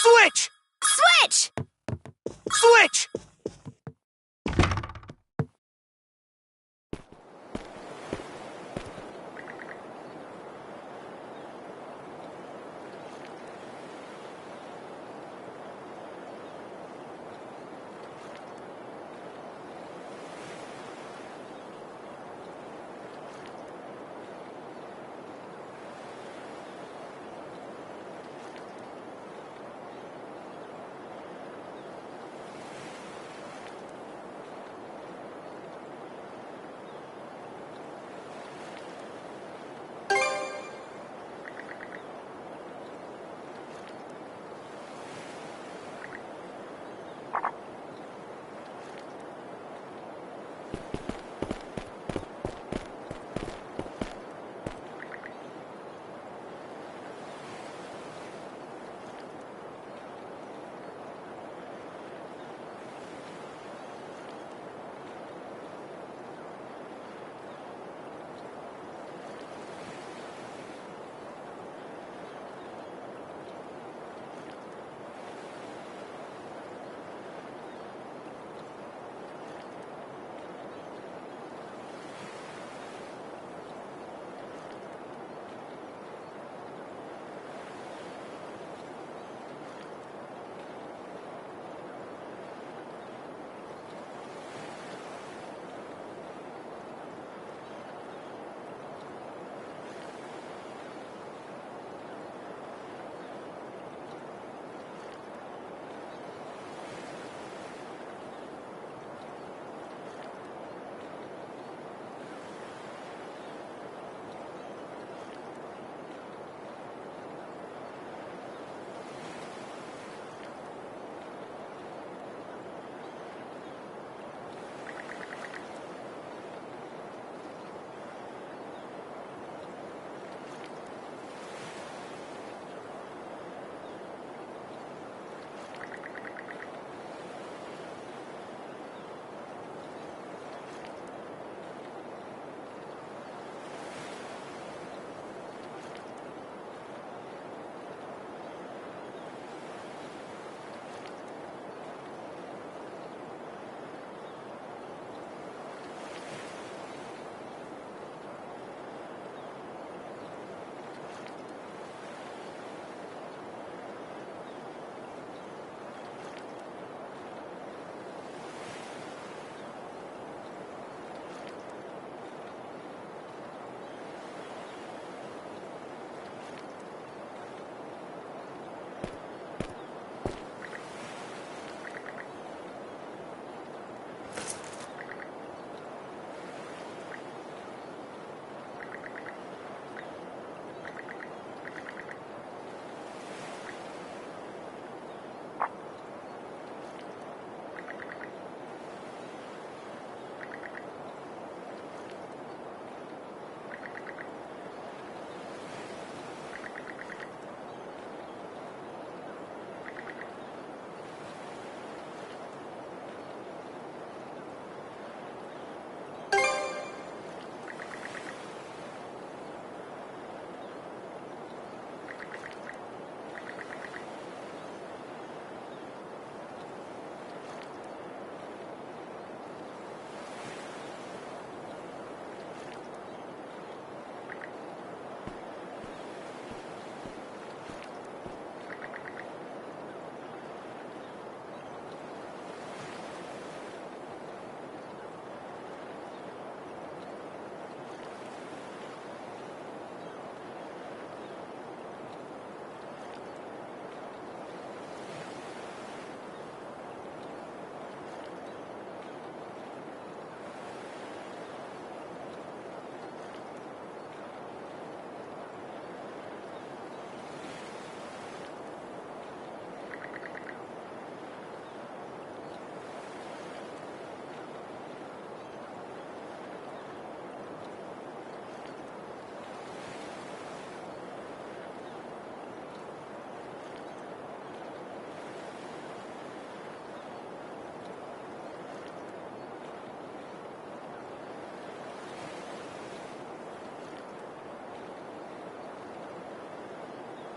Switch! Switch! Switch!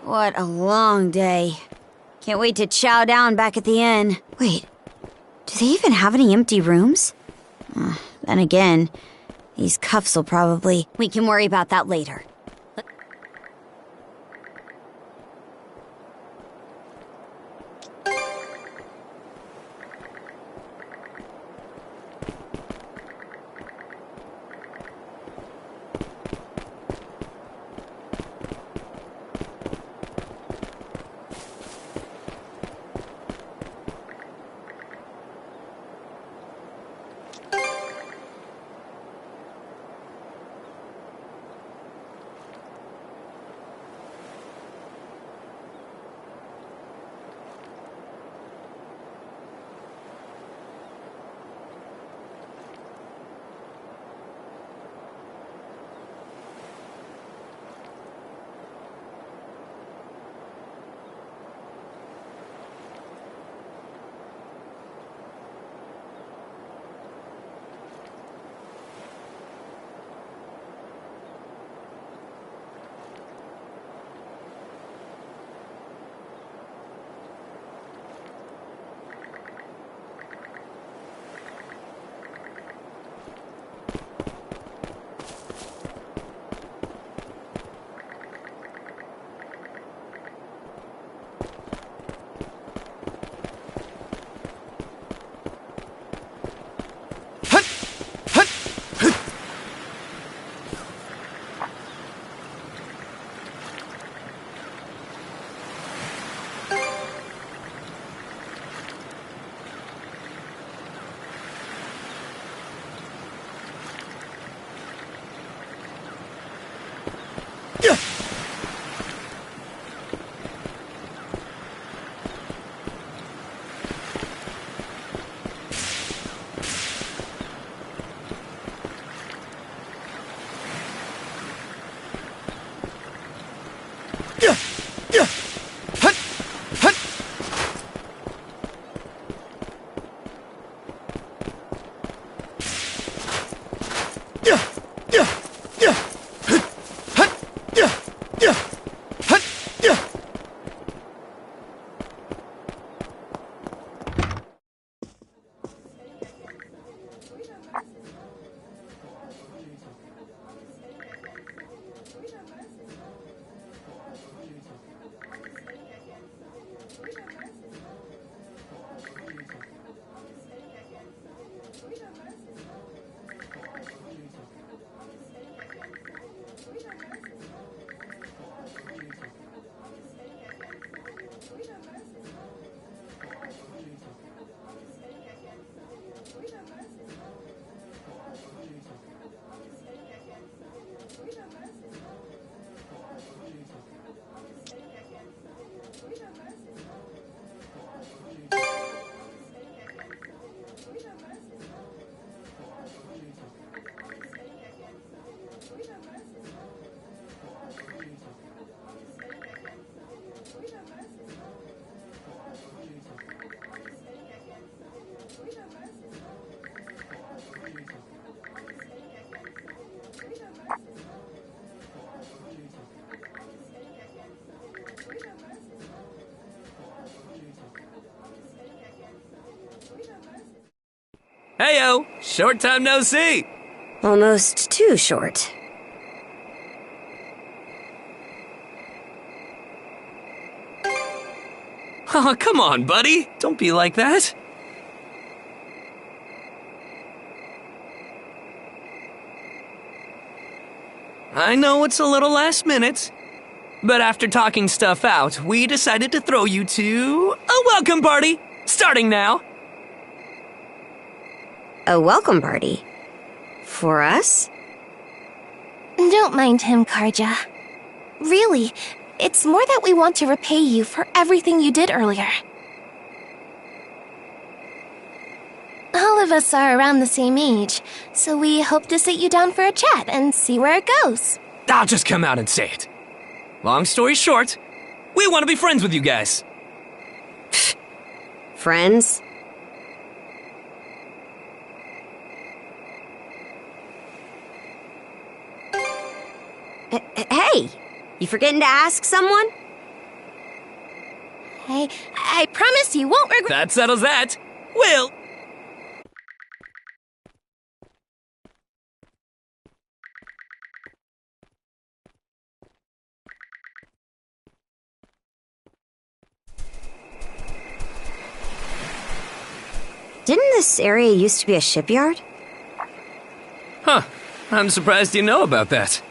What a long day. Can't wait to chow down back at the inn. Wait, do they even have any empty rooms? Then again, these cuffs will probably... We can worry about that later. Heyo! Short time no see! Almost too short. Oh, come on, buddy. Don't be like that. I know it's a little last minute, but after talking stuff out, we decided to throw you to a welcome party, starting now. A welcome party? For us? Don't mind him, Karja. Really, it's more that we want to repay you for everything you did earlier. All of us are around the same age, so we hope to sit you down for a chat and see where it goes. I'll just come out and say it. Long story short, we want to be friends with you guys. Friends? Hey! You forgetting to ask someone? I promise you won't regret— That settles that. Will. Didn't this area used to be a shipyard? Huh. I'm surprised you know about that.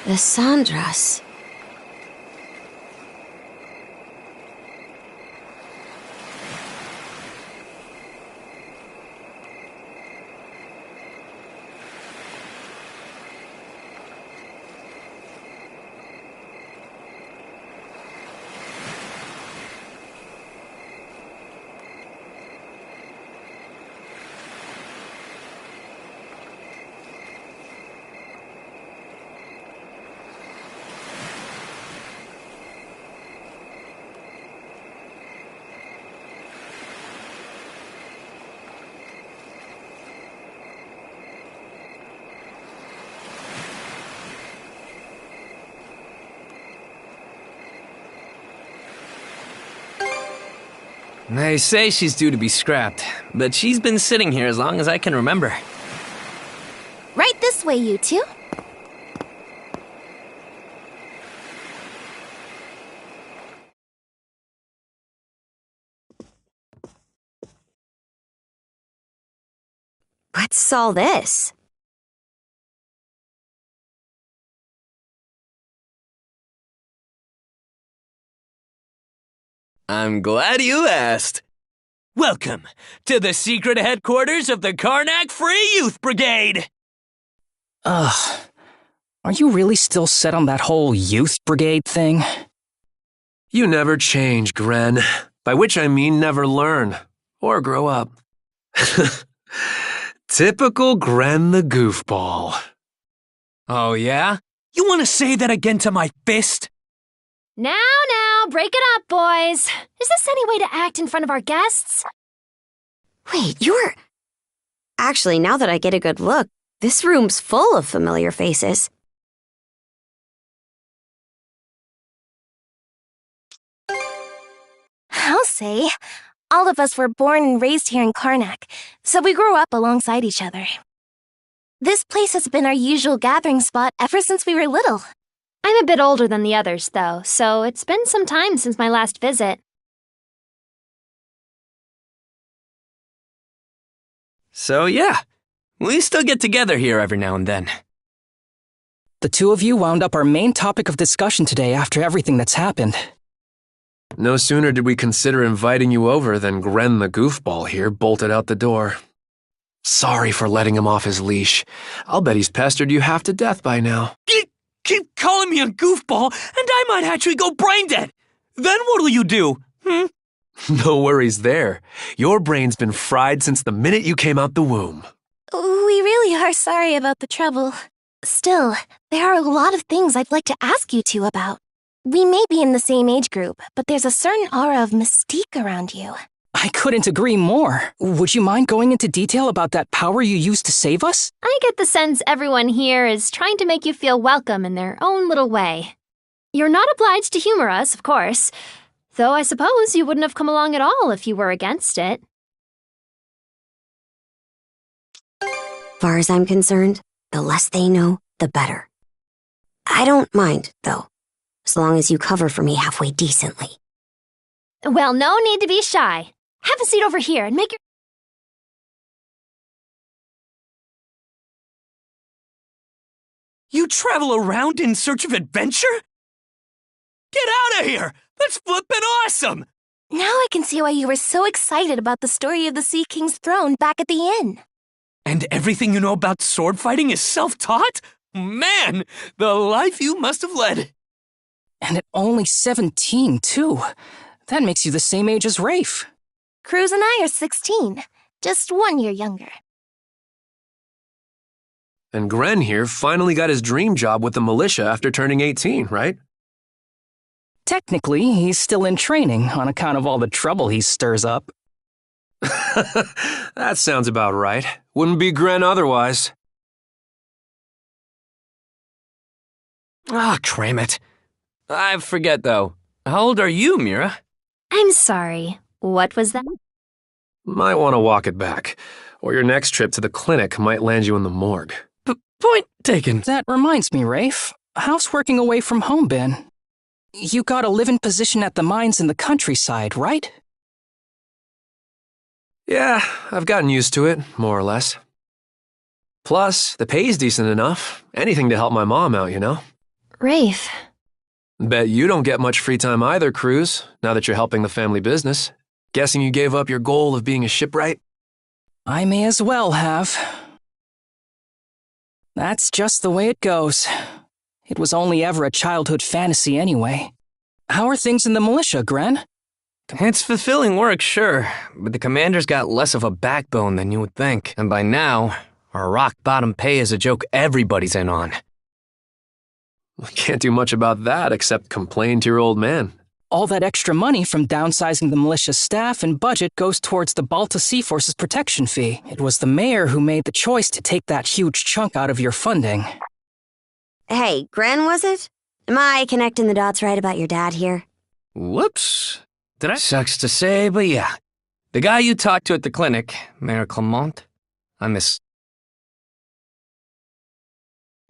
The Sandras. They say she's due to be scrapped, but she's been sitting here as long as I can remember. Right this way, you two. What's all this? I'm glad you asked. Welcome to the secret headquarters of the Karnak Free Youth Brigade! Ugh. Are you really still set on that whole youth brigade thing? You never change, Gren. By which I mean never learn. Or grow up. Typical Gren the goofball. Oh, yeah? You want to say that again to my fist? Now, break it up, boys. Is this any way to act in front of our guests? Wait, you're... Actually, now that I get a good look, this room's full of familiar faces. I'll say. All of us were born and raised here in Karnak, so we grew up alongside each other. This place has been our usual gathering spot ever since we were little. I'm a bit older than the others, though, so it's been some time since my last visit. So yeah, we still get together here every now and then. The two of you wound up our main topic of discussion today after everything that's happened. No sooner did we consider inviting you over than Gren the goofball here bolted out the door. Sorry for letting him off his leash. I'll bet he's pestered you half to death by now. Keep calling me a goofball, and I might actually go brain dead. Then what'll you do? No worries there. Your brain's been fried since the minute you came out the womb. We really are sorry about the trouble. Still, there are a lot of things I'd like to ask you two about. We may be in the same age group, but there's a certain aura of mystique around you. I couldn't agree more. Would you mind going into detail about that power you used to save us? I get the sense everyone here is trying to make you feel welcome in their own little way. You're not obliged to humor us, of course, though I suppose you wouldn't have come along at all if you were against it. Far as I'm concerned, the less they know, the better. I don't mind, though, as long as you cover for me halfway decently. Well, no need to be shy. Have a seat over here and make your... You travel around in search of adventure? Get out of here! That's flippin' awesome! Now I can see why you were so excited about the story of the Sea King's throne back at the inn. And everything you know about sword fighting is self-taught? Man, the life you must have led. And at only 17, too. That makes you the same age as Rafe. Cruz and I are 16, just 1 year younger. And Gren here finally got his dream job with the militia after turning 18, right? Technically, he's still in training on account of all the trouble he stirs up. That sounds about right. Wouldn't be Gren otherwise. Ah, cram it. I forget, though. How old are you, Mira? I'm sorry. What was that? Might want to walk it back, or your next trip to the clinic might land you in the morgue. Point taken. That reminds me, Rafe. How's working away from home been? You got a live-in position at the mines in the countryside, right? Yeah, I've gotten used to it, more or less. Plus, the pay's decent enough. Anything to help my mom out, you know? Rafe. Bet you don't get much free time either, Cruz, now that you're helping the family business. Guessing you gave up your goal of being a shipwright? I may as well have. That's just the way it goes. It was only ever a childhood fantasy anyway. How are things in the militia, Gren? It's fulfilling work, sure, but the commander's got less of a backbone than you would think. And by now, our rock-bottom pay is a joke everybody's in on. Can't do much about that except complain to your old man. All that extra money from downsizing the militia staff and budget goes towards the Balta Sea Force's protection fee. It was the mayor who made the choice to take that huge chunk out of your funding. Hey, Gren, was it? Am I connecting the dots right about your dad here? Whoops. Did I? Sucks to say, but yeah. The guy you talked to at the clinic, Mayor Clement, I miss...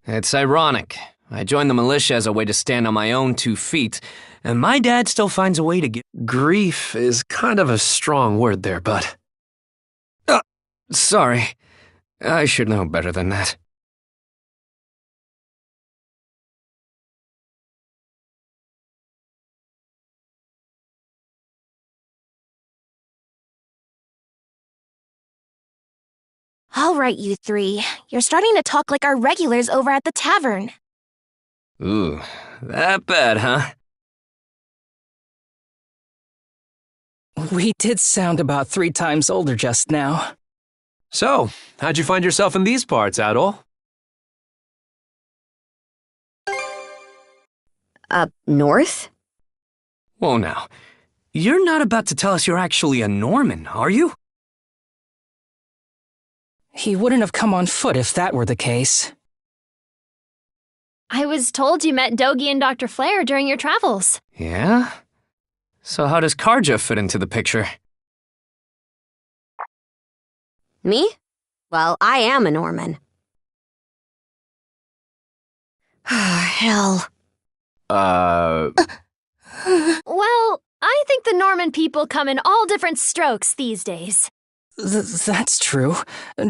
It's ironic. I joined the militia as a way to stand on my own 2 feet, and my dad still finds a way to get... Grief is kind of a strong word there, bud. Sorry. I should know better than that. All right, you three. You're starting to talk like our regulars over at the tavern. Ooh, that bad, huh? We did sound about 3 times older just now. So, how'd you find yourself in these parts, Adol? Up north? Whoa now. You're not about to tell us you're actually a Norman, are you? He wouldn't have come on foot if that were the case. I was told you met Dogie and Dr. Flair during your travels. Yeah? So how does Karja fit into the picture? Me? Well, I am a Norman. Hell. Well, I think the Norman people come in all different strokes these days. That's true.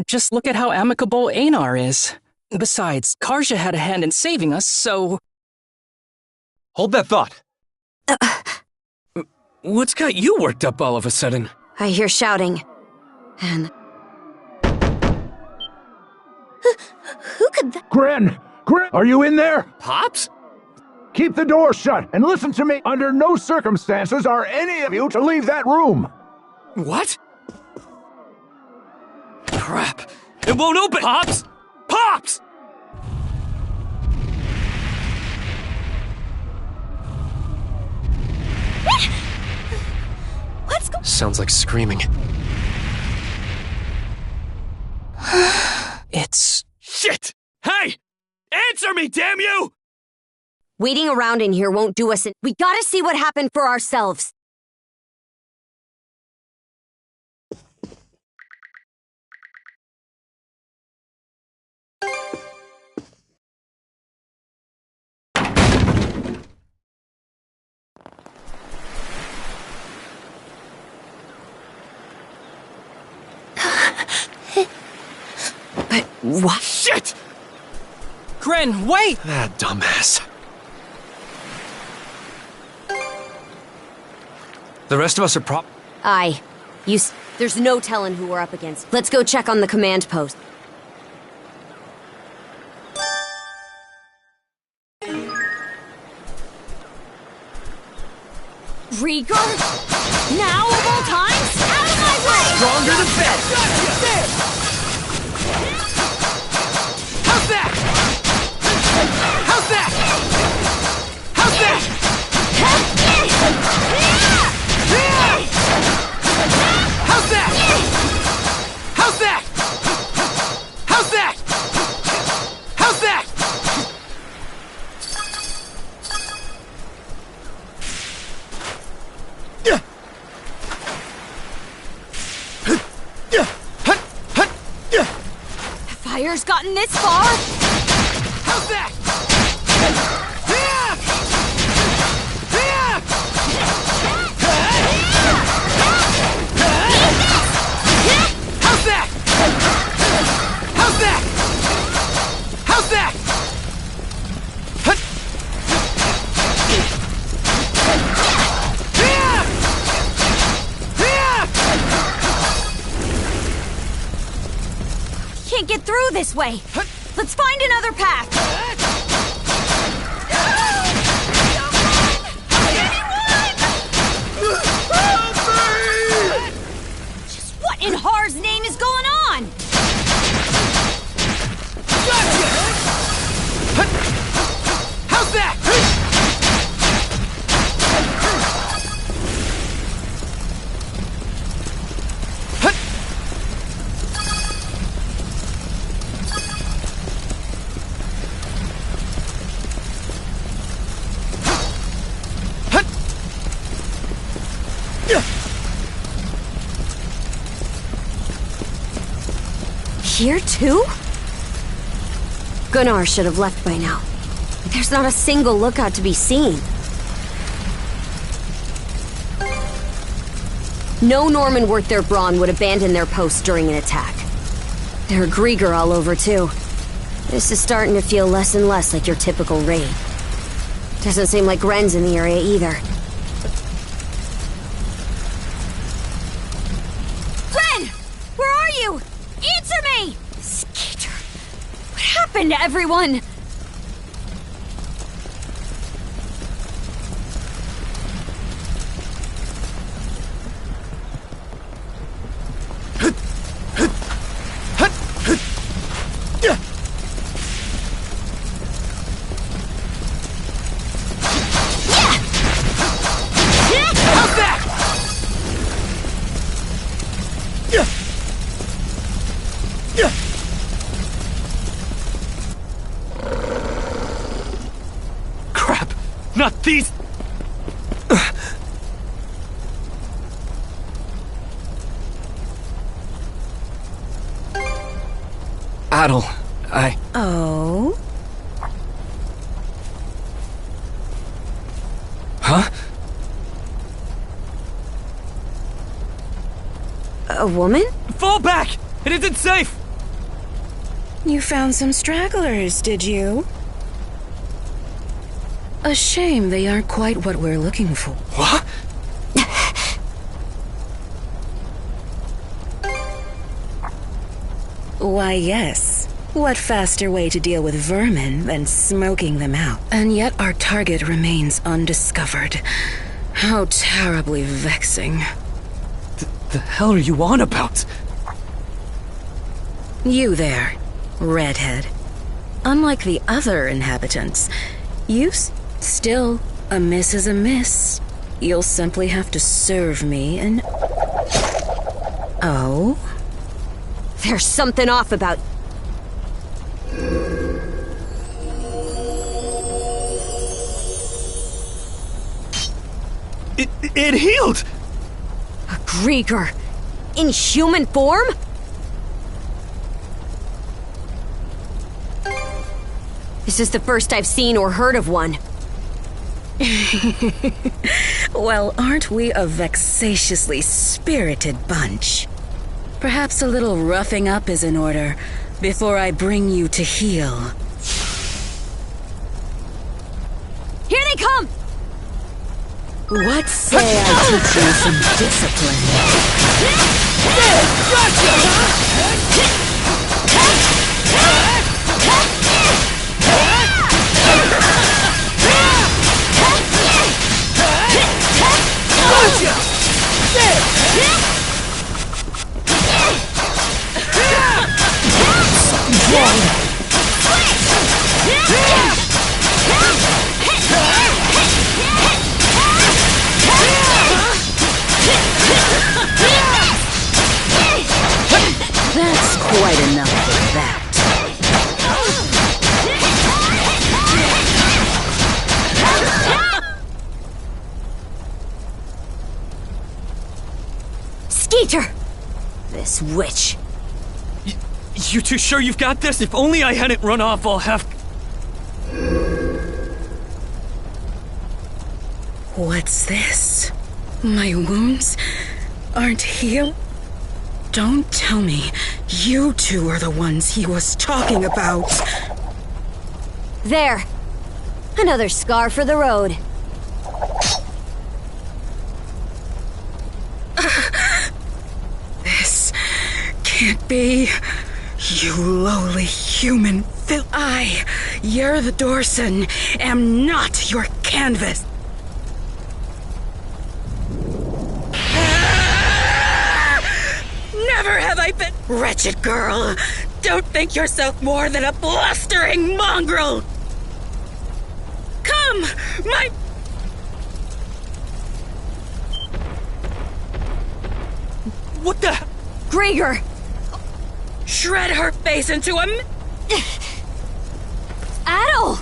Just look at how amicable Einar is. Besides, Karja had a hand in saving us, so... Hold that thought. What's got you worked up all of a sudden? I hear shouting. And... Who could that... Gren! Gren! Are you in there? Pops? Keep the door shut and listen to me. Under no circumstances are any of you to leave that room. What? Crap. It won't open! Pops! Pops! Let's go. Sounds like screaming. It's... Shit! Hey! Answer me, damn you! Waiting around in here won't do us in. We gotta see what happened for ourselves. But what? Shit! Gren, wait! Ah, dumbass. The rest of us are Aye. There's no telling who we're up against. Let's go check on the command post. Rieger? Now of all times? Out of my way! Stronger than Fed! How's that? How's that? How's that? How's that? How's that? How's that? How's that? Fire's gotten this far? How's that? How's that? How's that? How's that? Can't get through this way. Let's find another path. Just what in Har's name is going on? How's that? Here too? Gunnar should have left by now. There's not a single lookout to be seen. No Norman worth their brawn would abandon their posts during an attack. There are Grieger all over too. This is starting to feel less and less like your typical raid. Doesn't seem like Gren's in the area either. Gren! Where are you? Answer me! Skeeter, what happened to everyone? Crap! Not these! Adel, Oh? Huh? A woman? Fall back! It isn't safe! You found some stragglers, did you? A shame they aren't quite what we're looking for. What? Why, yes. What faster way to deal with vermin than smoking them out? And yet our target remains undiscovered. How terribly vexing. The hell are you on about? You there, redhead. Unlike the other inhabitants, still a miss is a miss. You'll simply have to serve me and... Oh? There's something off about... It healed! A Grieger. In human form? This is the first I've seen or heard of one. Well, aren't we a vexatiously spirited bunch? Perhaps a little roughing up is in order before I bring you to heel. Here they come! What say I teach you some discipline? That's quite enough for that. Skeeter! This witch. You two sure you've got this? If only I hadn't run off all half... What's this? My wounds aren't healed? Don't tell me you two are the ones he was talking about. There. Another scar for the road. This can't be. You lowly human you're the Dorson, am not your canvas. Never have I been... Wretched girl, don't think yourself more than a blustering mongrel! Come, my... What the... Grieger! Shred her face into a... Adel!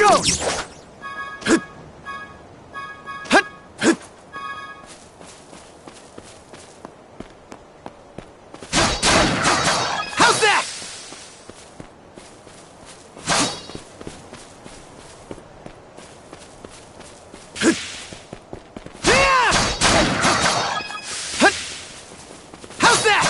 goes! How's that? How's that? How's that?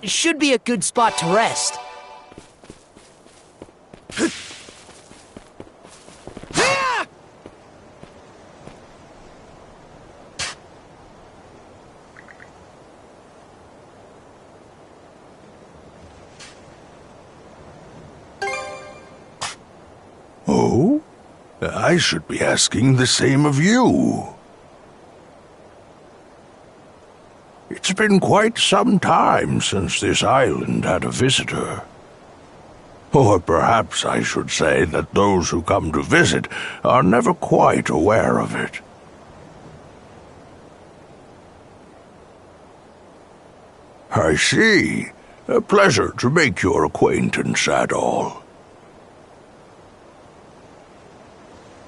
Should be a good spot to rest. Oh? I should be asking the same of you. It's been quite some time since this island had a visitor. Or perhaps I should say that those who come to visit are never quite aware of it. I see. A pleasure to make your acquaintance at all.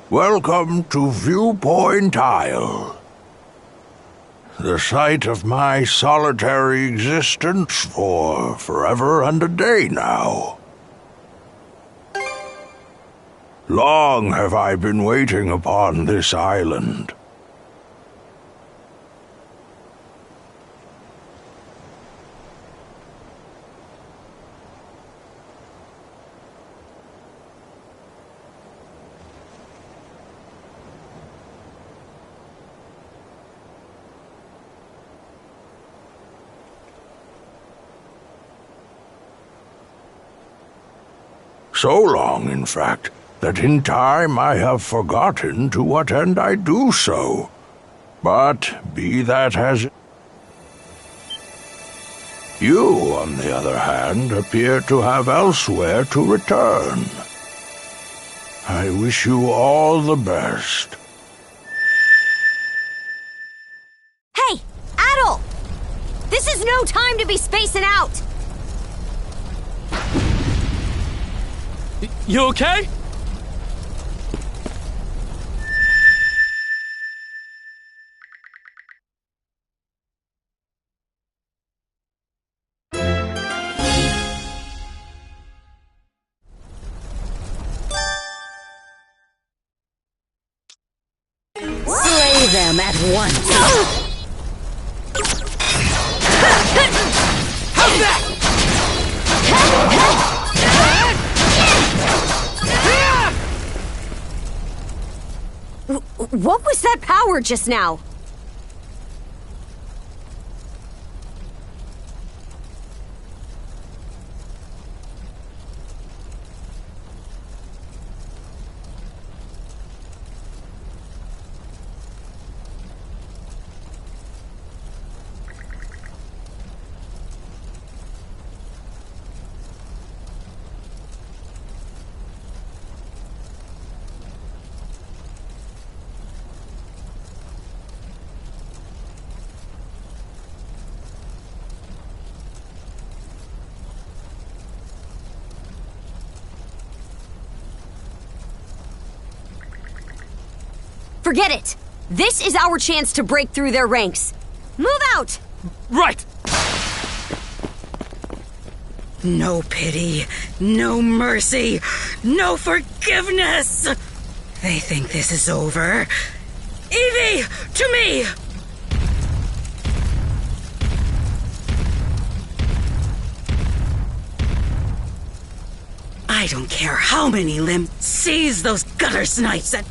Welcome to Viewpoint Isle. The site of my solitary existence for forever and a day now. Long have I been waiting upon this island. So long, in fact, that in time I have forgotten to what end I do so. But be that as it... You, on the other hand, appear to have elsewhere to return. I wish you all the best. Hey, Adol! This is no time to be spacing out! You okay? Slay them at once. How's that? What was that power just now? Forget it! This is our chance to break through their ranks. Move out! Right! No pity, no mercy, no forgiveness! They think this is over. Evie, to me! I don't care how many limbs. Seize those gutter snipes and...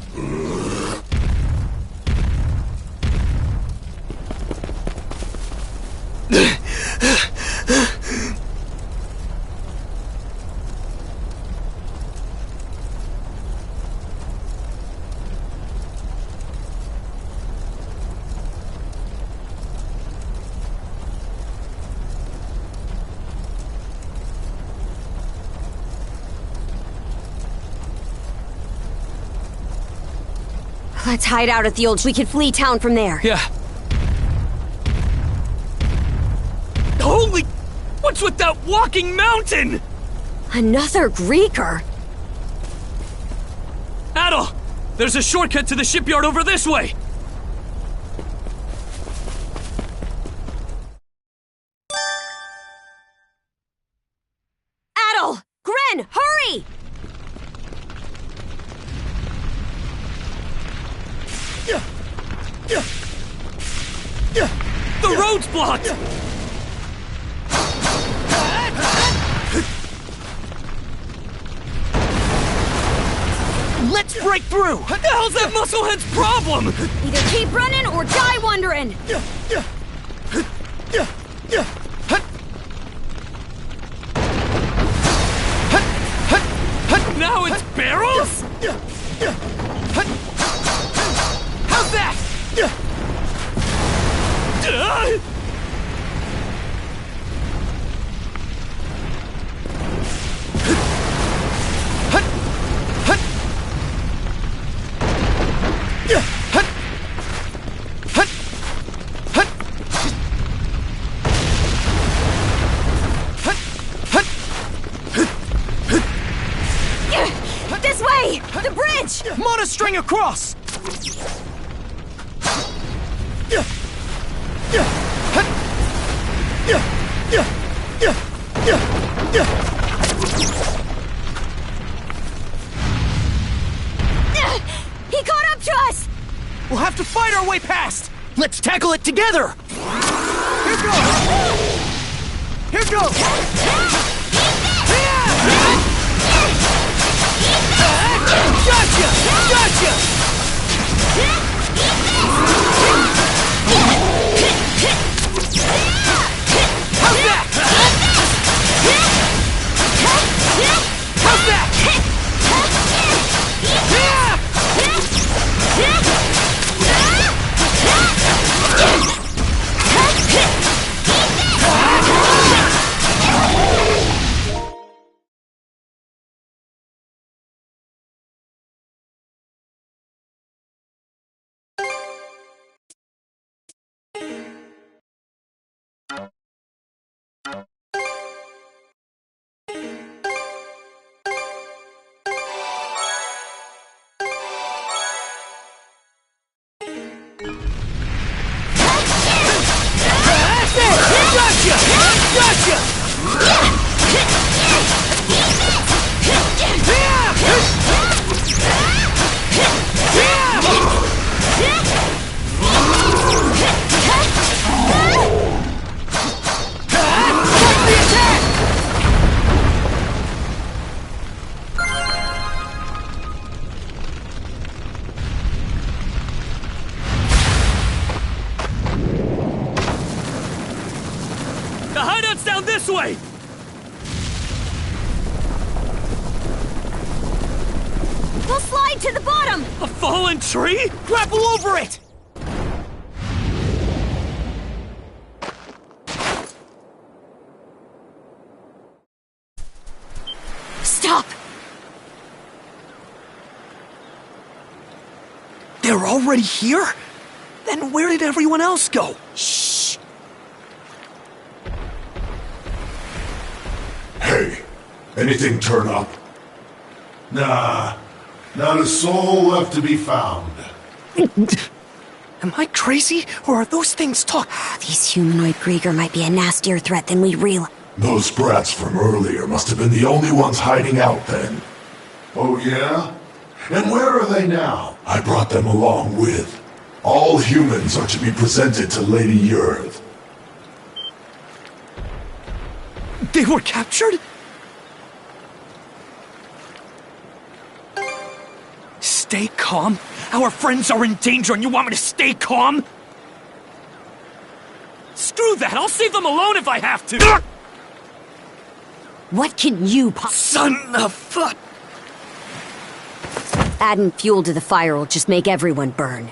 Let's hide out at the old... We can flee town from there. Yeah. Holy... What's with that walking mountain? Another Greeker? Adol! There's a shortcut to the shipyard over this way! Adol! Gren, hurry! The road's blocked! Let's break through! What the hell's that musclehead's problem? Either keep running or die wondering! Now it's barrels? How's that? This way! The bridge! Monostring across! He caught up to us! We'll have to fight our way past! Let's tackle it together! Here goes! Here goes! Gotcha! Gotcha! How's that? How's that? The hideout's down this way! We'll slide to the bottom! A fallen tree? Grapple over it! Stop! They're already here? Then where did everyone else go? Shh! Hey, anything turn up? Nah, not a soul left to be found. Am I crazy, or are those things talk? These humanoid Grieger might be a nastier threat than we realize. Those brats from earlier must have been the only ones hiding out then. Oh yeah? And where are they now? I brought them along with. All humans are to be presented to Lady Earth. They were captured? Stay calm? Our friends are in danger and you want me to stay calm? Screw that! I'll save them alone if I have to! What can you Son of fuck! Adding fuel to the fire will just make everyone burn.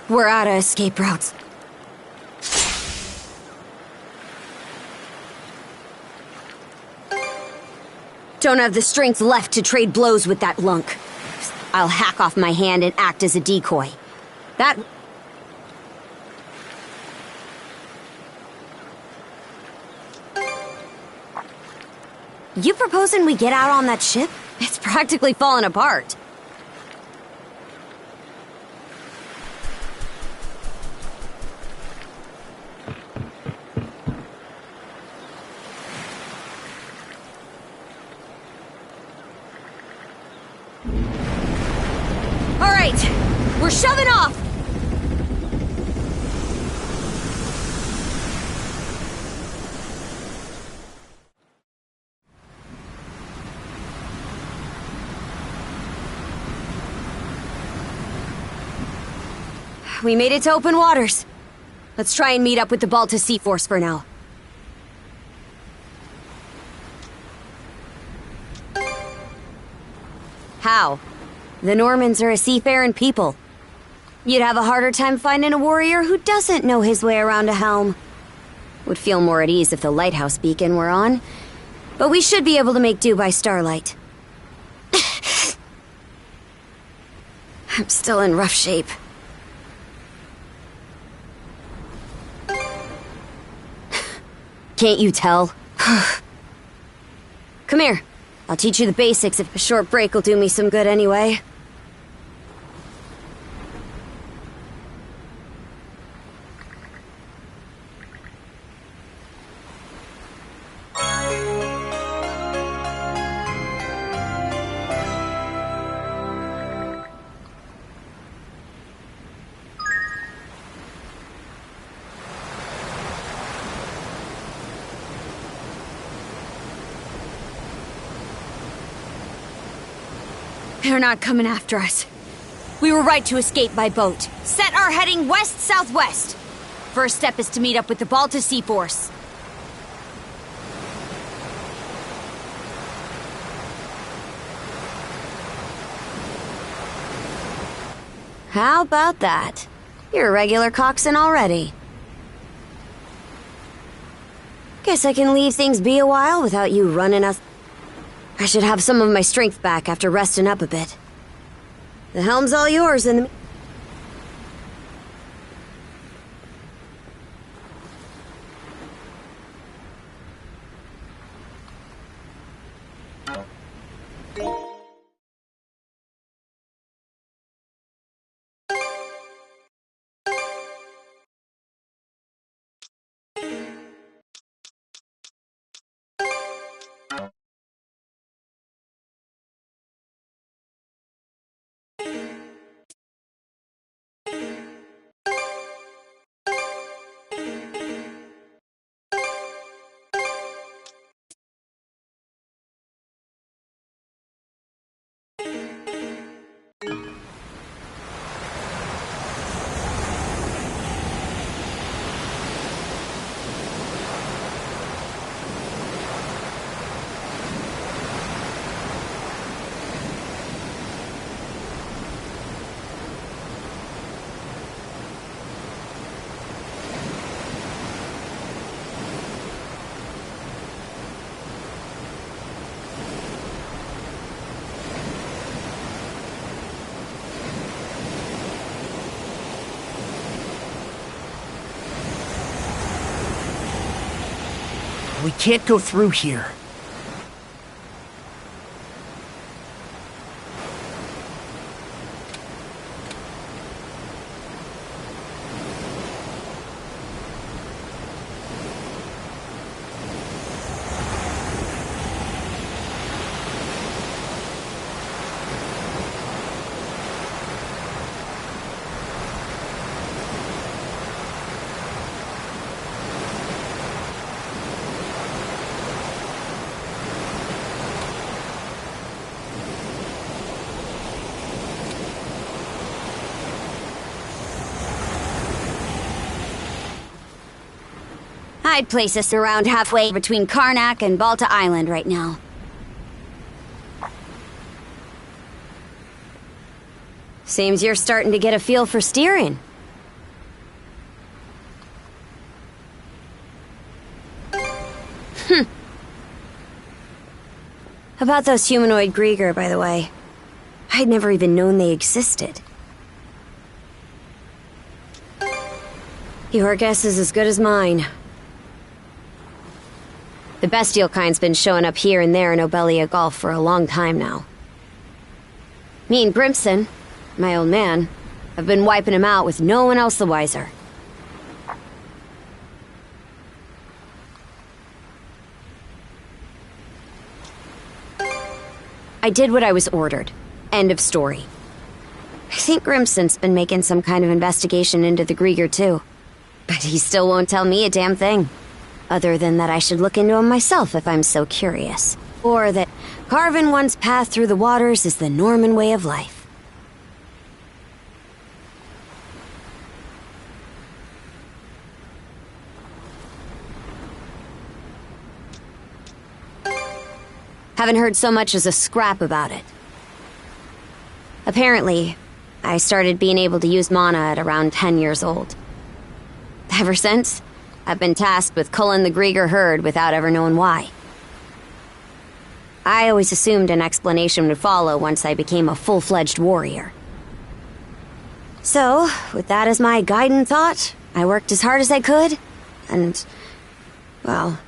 We're out of escape routes. Don't have the strength left to trade blows with that lunk. I'll hack off my hand and act as a decoy. That... You proposing we get out on that ship? It's practically falling apart. All right, we're shoving off! We made it to open waters. Let's try and meet up with the Balta Sea Force for now. How? The Normans are a seafaring people. You'd have a harder time finding a warrior who doesn't know his way around a helm. Would feel more at ease if the lighthouse beacon were on. But we should be able to make do by starlight. I'm still in rough shape. Can't you tell? Come here. I'll teach you the basics if a short break will do me some good anyway. They're not coming after us. We were right to escape by boat. Set our heading west-southwest. First step is to meet up with the Balta Sea Force. How about that? You're a regular coxswain already. Guess I can leave things be a while without you running us. I should have some of my strength back after resting up a bit. The helm's all yours in the... We can't go through here. I'd place us around halfway between Karnak and Balta Island right now. Seems you're starting to get a feel for steering. About those humanoid Grieger, by the way. I'd never even known they existed. Your guess is as good as mine. The bestial kind's been showing up here and there in Obelia Gulf for a long time now. Me and Grimson, my old man, have been wiping him out with no one else the wiser. I did what I was ordered. End of story. I think Grimson's been making some kind of investigation into the Grieger too. But he still won't tell me a damn thing. Other than that I should look into him myself if I'm so curious. Or that carving one's path through the waters is the Norman way of life. Haven't heard so much as a scrap about it. Apparently, I started being able to use mana at around 10 years old. Ever since, I've been tasked with culling the Grieger herd without ever knowing why. I always assumed an explanation would follow once I became a full-fledged warrior. So, with that as my guiding thought, I worked as hard as I could, and, well...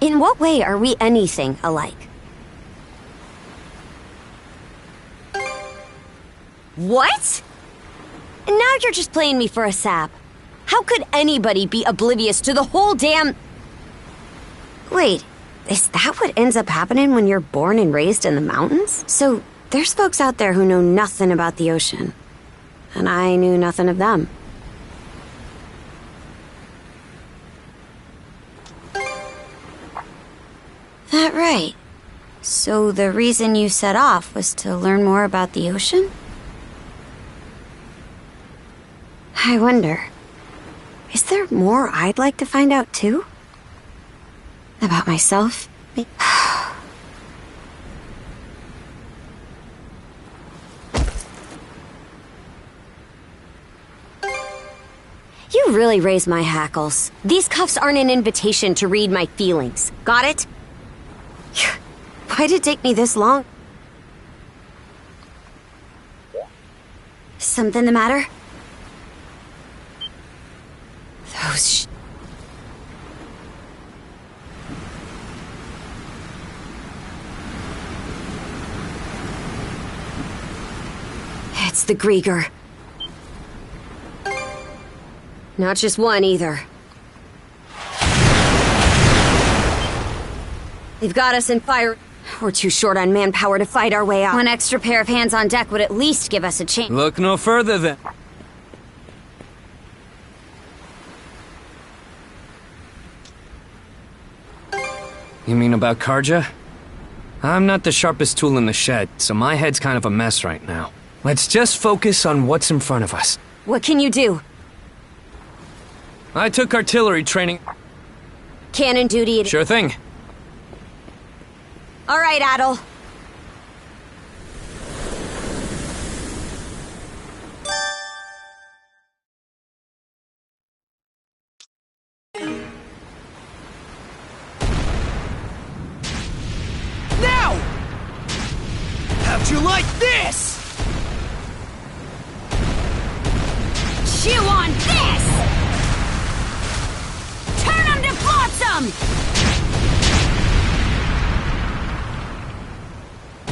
In what way are we anything alike? What? And now you're just playing me for a sap. How could anybody be oblivious to the whole damn... Wait, is that what ends up happening when you're born and raised in the mountains? So, there's folks out there who know nothing about the ocean. And I knew nothing of them. That right. So the reason you set off was to learn more about the ocean? I wonder, is there more I'd like to find out too? About myself? You really raise my hackles. These cuffs aren't an invitation to read my feelings. Got it? Why'd it take me this long? Something the matter? Those It's the Grieger. Not just one, either. They've got us in fire. We're too short on manpower to fight our way out. One extra pair of hands on deck would at least give us a chance. Look no further then. You mean about Karja? I'm not the sharpest tool in the shed, so my head's kind of a mess right now. Let's just focus on what's in front of us. What can you do? I took artillery training. Cannon duty. Sure thing. All right, Adel. This! Chew on this! Turn them to flotsam!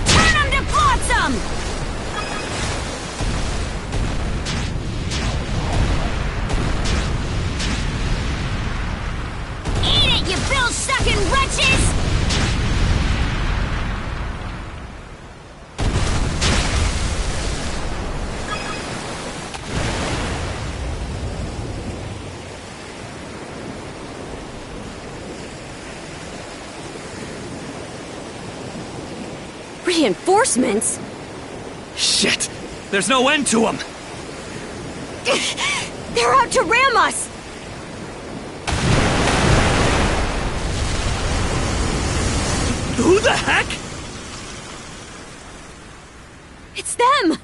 Turn them to flotsam! Eat it, you bill-sucking wretches! Reinforcements? Shit! There's no end to them! They're out to ram us! Who the heck? It's them!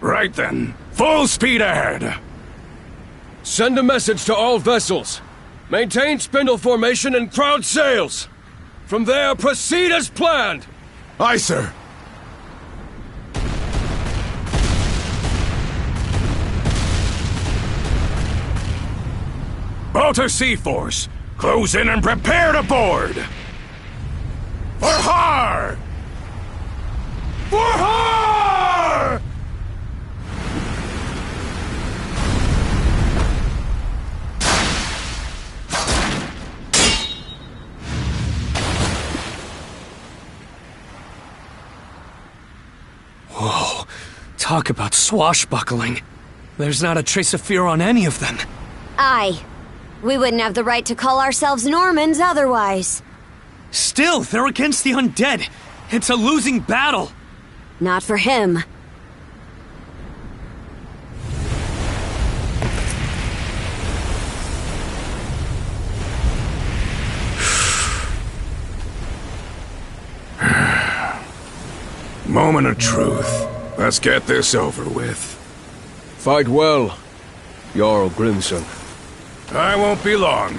Right then. Full speed ahead. Send a message to all vessels. Maintain spindle formation and crowd sails. From there, proceed as planned. Aye, sir. Balta Sea Force, close in and prepare to board. For har! For har! Whoa. Talk about swashbuckling. There's not a trace of fear on any of them. Aye. We wouldn't have the right to call ourselves Normans otherwise. Still, they're against the undead. It's a losing battle. Not for him. Moment of truth. Let's get this over with. Fight well, Jarl Grimson. I won't be long.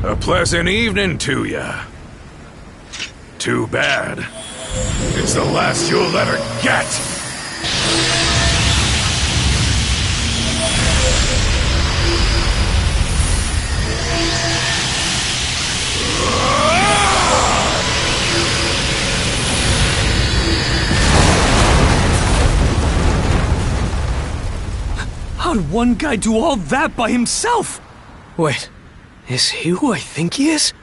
A pleasant evening to ya. Too bad. It's the last you'll ever get. How'd one guy do all that by himself? Wait, is he who I think he is?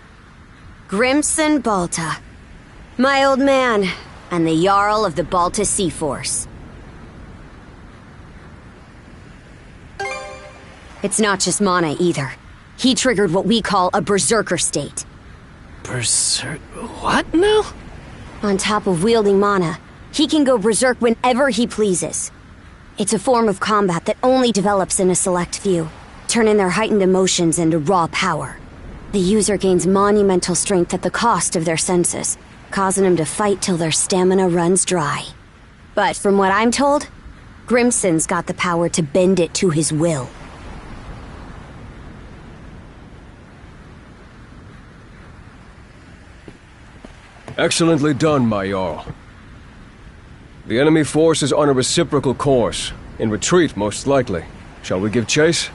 Grimson Balta. My old man, and the Jarl of the Balta Sea Force. It's not just mana either. He triggered what we call a berserker state. What now? On top of wielding mana, he can go berserk whenever he pleases. It's a form of combat that only develops in a select few, turning their heightened emotions into raw power. The user gains monumental strength at the cost of their senses, causing them to fight till their stamina runs dry. But from what I'm told, Grimson's got the power to bend it to his will. Excellently done, my Jarl. The enemy force is on a reciprocal course. In retreat, most likely. Shall we give chase?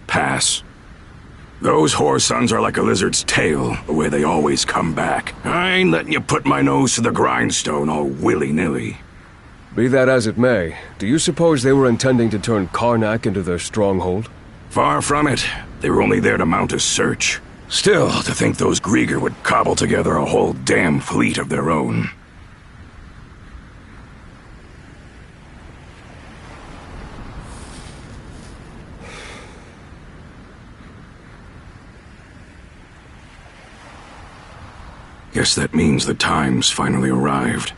Pass. Those whoresons are like a lizard's tail, the way they always come back. I ain't letting you put my nose to the grindstone all willy-nilly. Be that as it may, do you suppose they were intending to turn Karnak into their stronghold? Far from it. They were only there to mount a search. Still, to think those Grieger would cobble together a whole damn fleet of their own. Guess that means the time's finally arrived.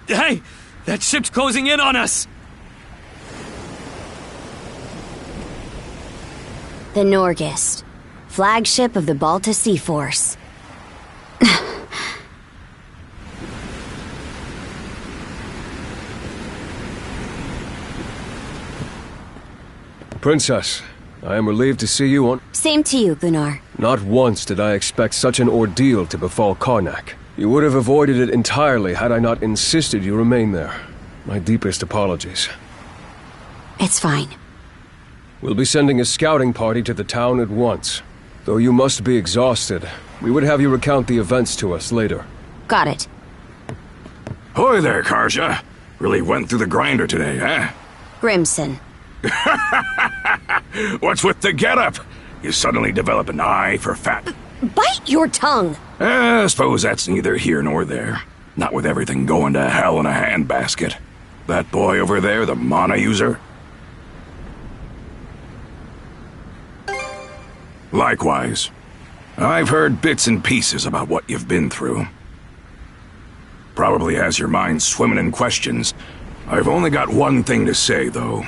Hey! That ship's closing in on us! The Norgist, flagship of the Balta Sea Force. Princess, I am relieved to see you on... Same to you, Gunnar. Not once did I expect such an ordeal to befall Karnak. You would have avoided it entirely had I not insisted you remain there. My deepest apologies. It's fine. We'll be sending a scouting party to the town at once. Though you must be exhausted, we would have you recount the events to us later. Got it. Hoy there, Karja. Really went through the grinder today, eh? Grimson. What's with the getup? You suddenly develop an eye for fat. Bite your tongue! I suppose that's neither here nor there. Not with everything going to hell in a handbasket. That boy over there, the mana user? Likewise. I've heard bits and pieces about what you've been through. Probably has your mind swimming in questions. I've only got one thing to say, though.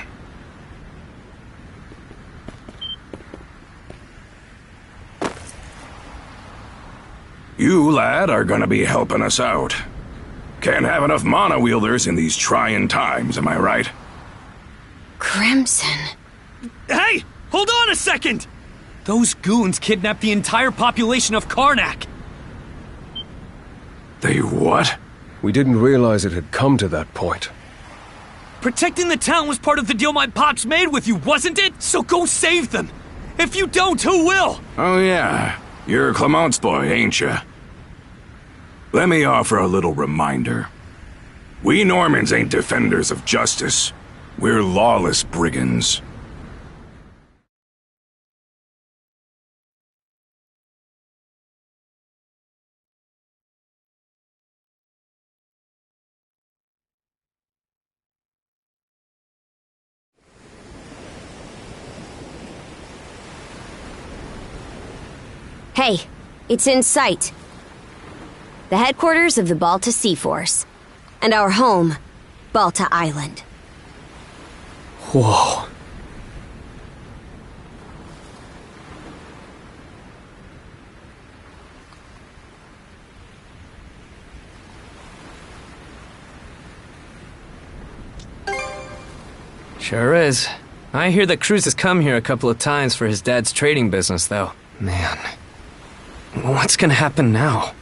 You, lad, are gonna be helping us out. Can't have enough mana wielders in these trying times, am I right? Crimson. Hey! Hold on a second! Those goons kidnapped the entire population of Karnak! They what? We didn't realize it had come to that point. Protecting the town was part of the deal my pops made with you, wasn't it? So go save them! If you don't, who will? Oh yeah, you're Clement's boy, ain't ya? Let me offer a little reminder. We Normans ain't defenders of justice. We're lawless brigands. Hey, it's in sight. The headquarters of the Balta Sea Force. And our home, Balta Island. Whoa. Sure is. I hear that Cruz has come here a couple of times for his dad's trading business, though. Man. What's gonna happen now?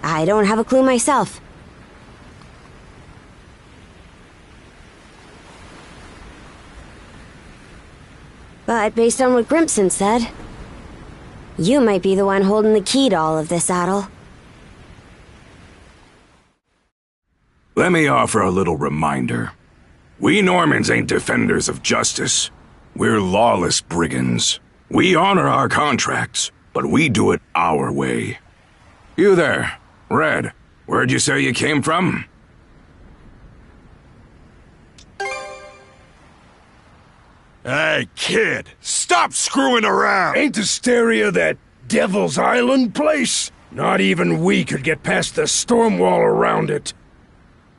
I don't have a clue myself. But based on what Grimson said, you might be the one holding the key to all of this, Adel. Let me offer a little reminder. We Normans ain't defenders of justice. We're lawless brigands. We honor our contracts, but we do it our way. You there, Red, where'd you say you came from? Hey, kid, stop screwing around! Ain't Asteria that Devil's Island place? Not even we could get past the storm wall around it.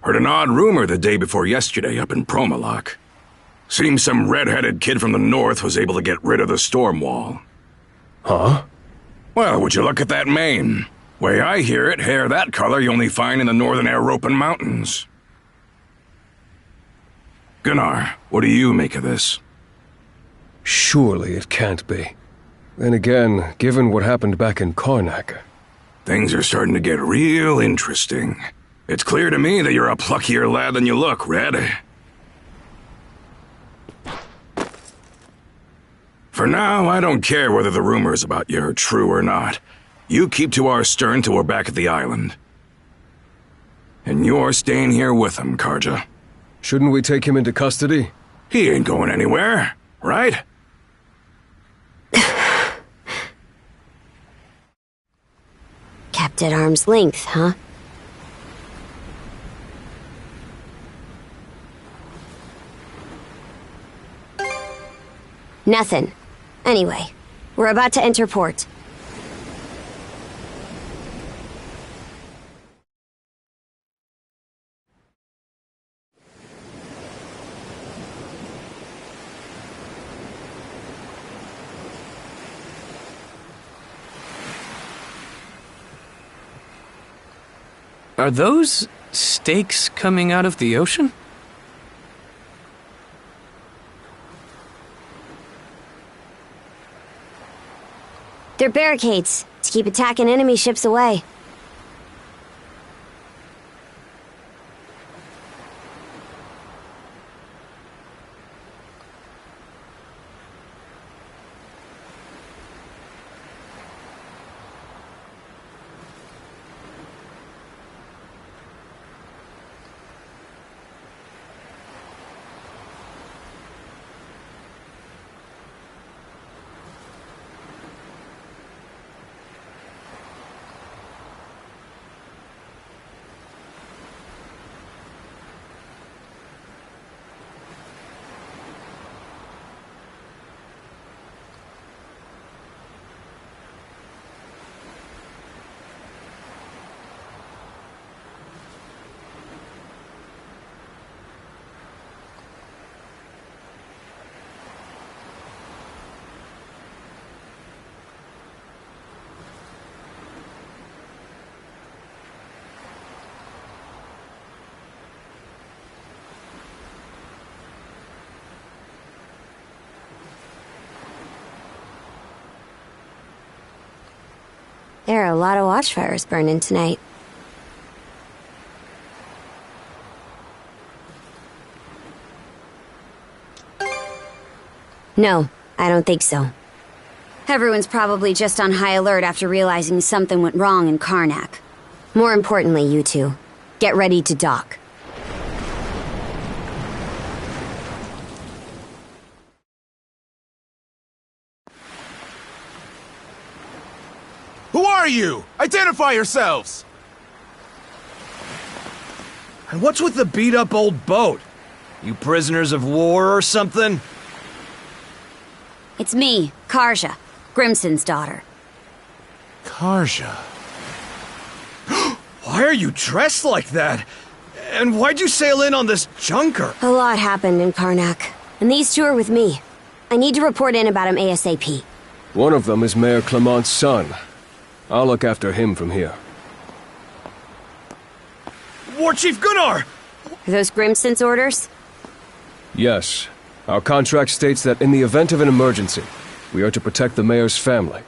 Heard an odd rumor the day before yesterday up in Promalock. Seems some red-headed kid from the north was able to get rid of the storm wall. Huh? Well, would you look at that mane? Way I hear it, hair that color you only find in the northern European mountains. Gunnar, what do you make of this? Surely it can't be. Then again, given what happened back in Karnak... Things are starting to get real interesting. It's clear to me that you're a pluckier lad than you look, Red. For now, I don't care whether the rumors about you are true or not. You keep to our stern till we're back at the island. And you're staying here with him, Karja. Shouldn't we take him into custody? He ain't going anywhere, right? Kept at arm's length, huh? Nothing. Anyway, we're about to enter port. Are those stakes coming out of the ocean? They're barricades to keep attacking enemy ships away. There are a lot of watchfires burning tonight. No, I don't think so. Everyone's probably just on high alert after realizing something went wrong in Karnak. More importantly, you two, get ready to dock. Who are you? Identify yourselves! And what's with the beat-up old boat? You prisoners of war or something? It's me, Karja, Grimson's daughter. Karja. Why are you dressed like that? And why'd you sail in on this junker? A lot happened in Karnak, and these two are with me. I need to report in about him ASAP. One of them is Mayor Clement's son. I'll look after him from here. War Chief Gunnar! Are those Grimson's orders? Yes. Our contract states that in the event of an emergency, we are to protect the mayor's family.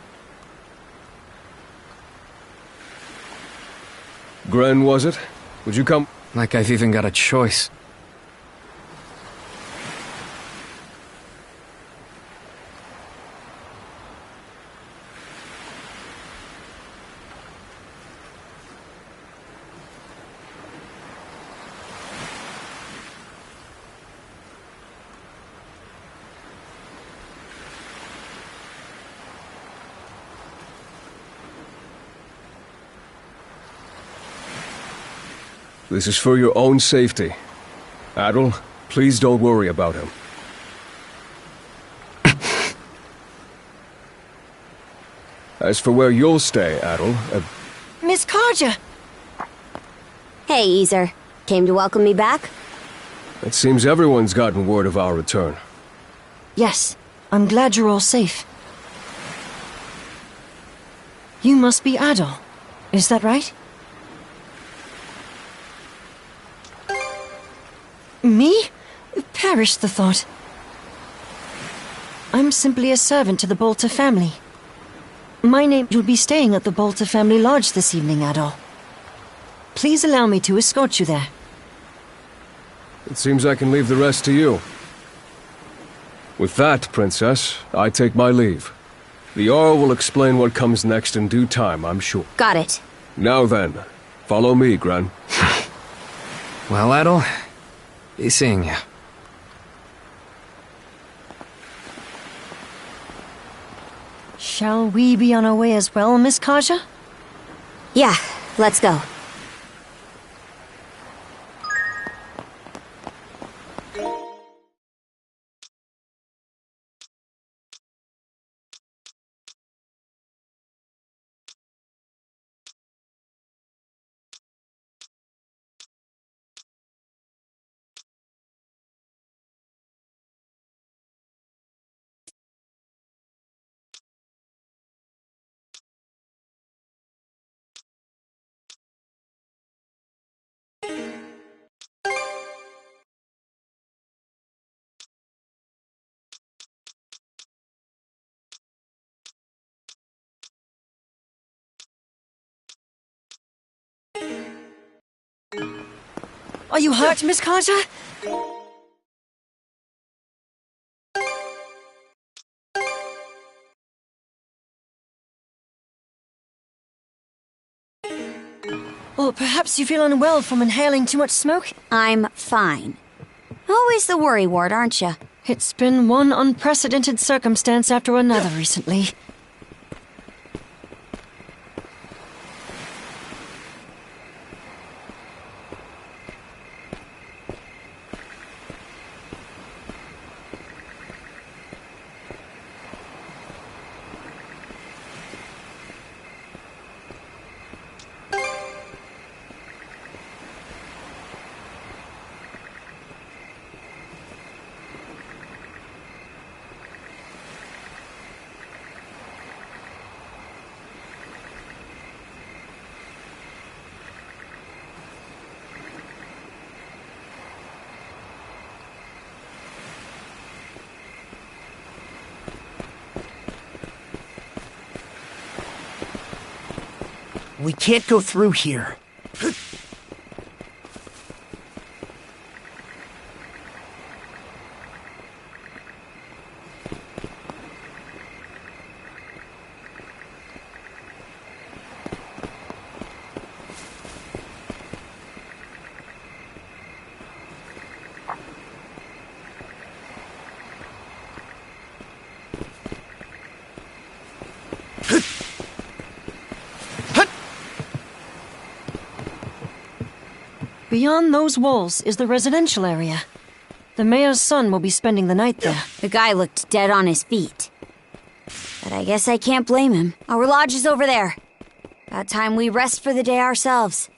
Gren, was it? Would you come? Like I've even got a choice. This is for your own safety. Adol, please don't worry about him. As for where you'll stay, Adol, Miss Karja! Hey, Easer. Came to welcome me back? it seems everyone's gotten word of our return. Yes, I'm glad you're all safe. You must be Adol. Is that right? Me? Perish the thought. I'm simply a servant to the Bolter family. My name will be staying at the Bolter family lodge this evening, Adol. Please allow me to escort you there. It seems I can leave the rest to you. With that, Princess, I take my leave. The Jarl will explain what comes next in due time, I'm sure. Got it. Now then, follow me, Gran. Well, Adol, be seeing you. Shall we be on our way as well, Miss Karja? Yeah, let's go. Are you hurt, Miss Carter? Or perhaps you feel unwell from inhaling too much smoke? I'm fine. Always the worry ward, aren't you? It's been one unprecedented circumstance after another recently. We can't go through here. Beyond those walls is the residential area. The mayor's son will be spending the night there. The guy looked dead on his feet. But I guess I can't blame him. Our lodge is over there. About time we rest for the day ourselves.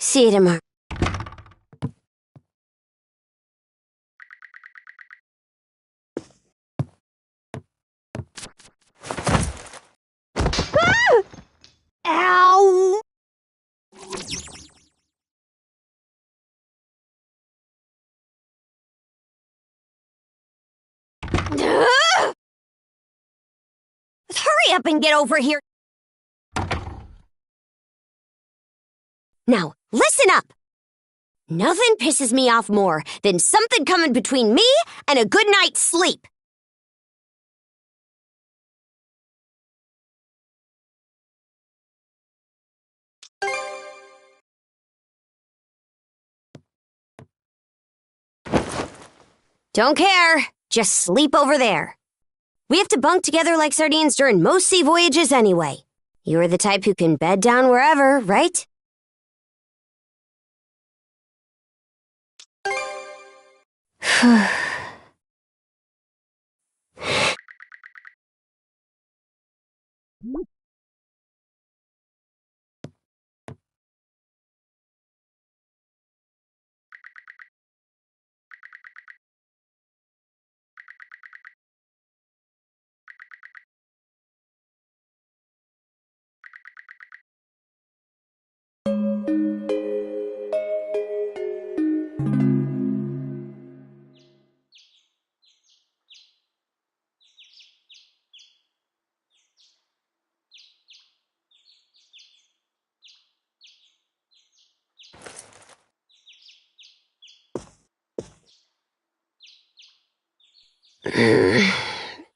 See you tomorrow. Ow! Hurry up and get over here. Now, listen up. Nothing pisses me off more than something coming between me and a good night's sleep. Don't care. Just sleep over there. We have to bunk together like sardines during most sea voyages anyway. You're the type who can bed down wherever, right?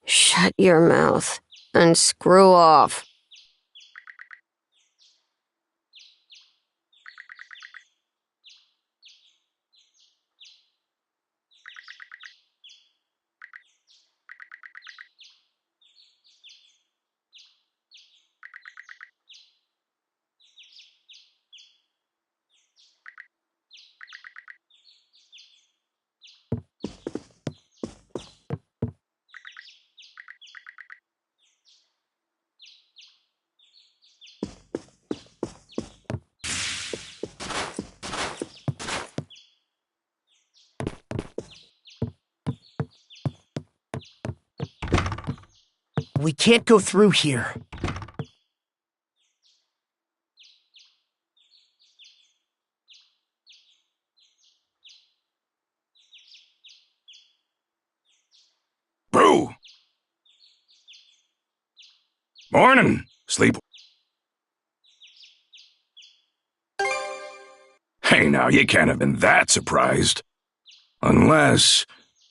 Shut your mouth and screw off. We can't go through here. Brew! Morning! Sleep. Hey now, you can't have been that surprised. Unless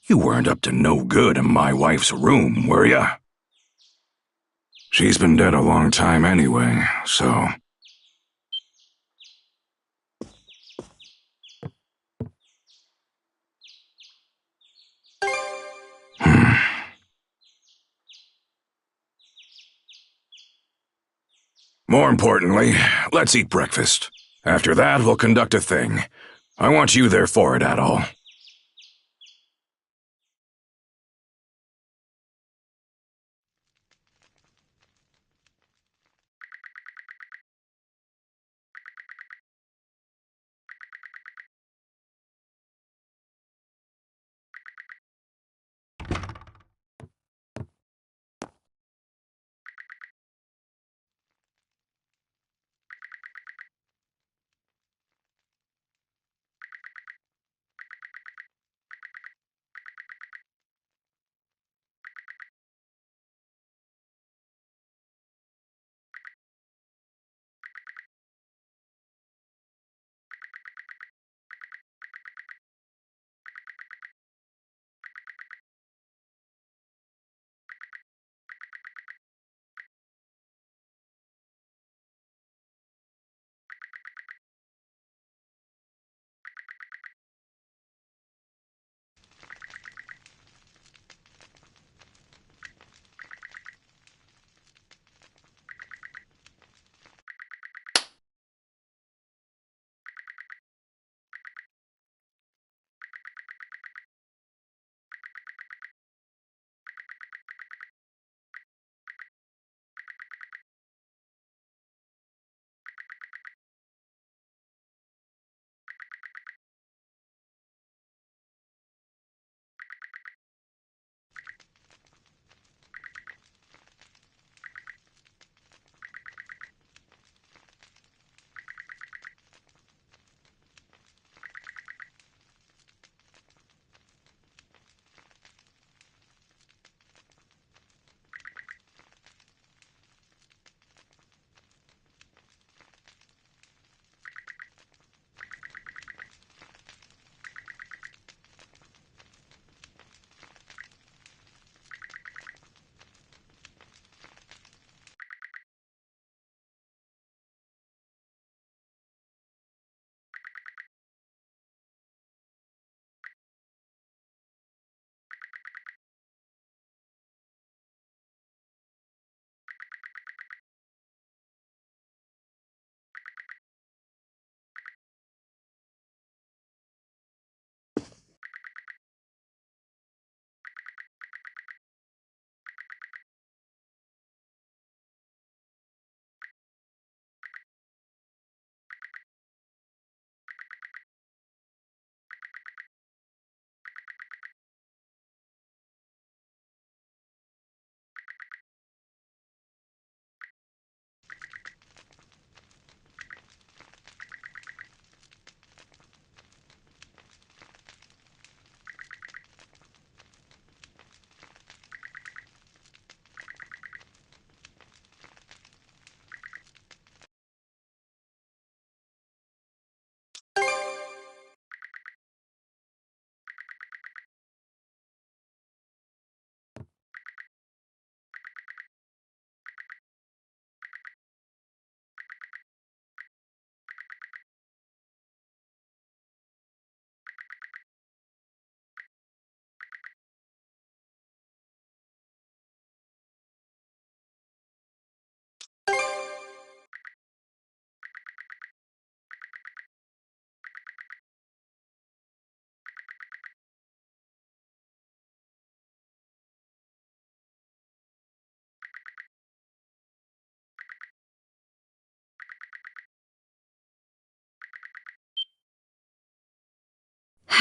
you weren't up to no good in my wife's room, were ya? She's been dead a long time anyway, so... More importantly, let's eat breakfast. After that, we'll conduct a thing. I want you there for it, Adol.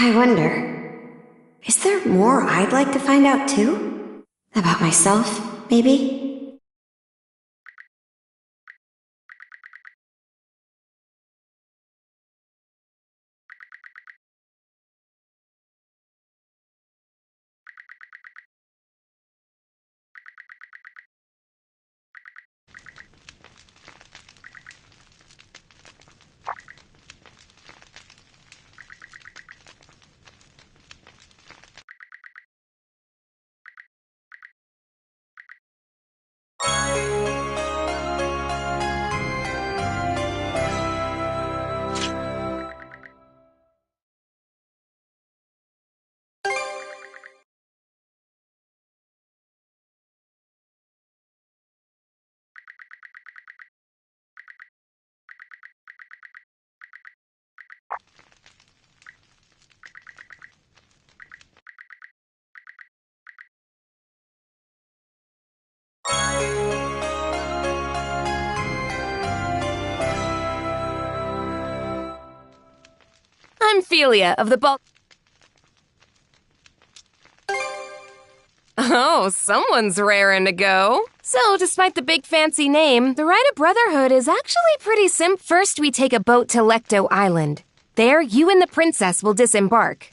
I wonder, is there more I'd like to find out too? About myself, maybe? I'm Philia of the Oh, someone's raring to go. So, despite the big fancy name, the rite of brotherhood is actually pretty simple. First, we take a boat to Lecto Island. There, you and the princess will disembark.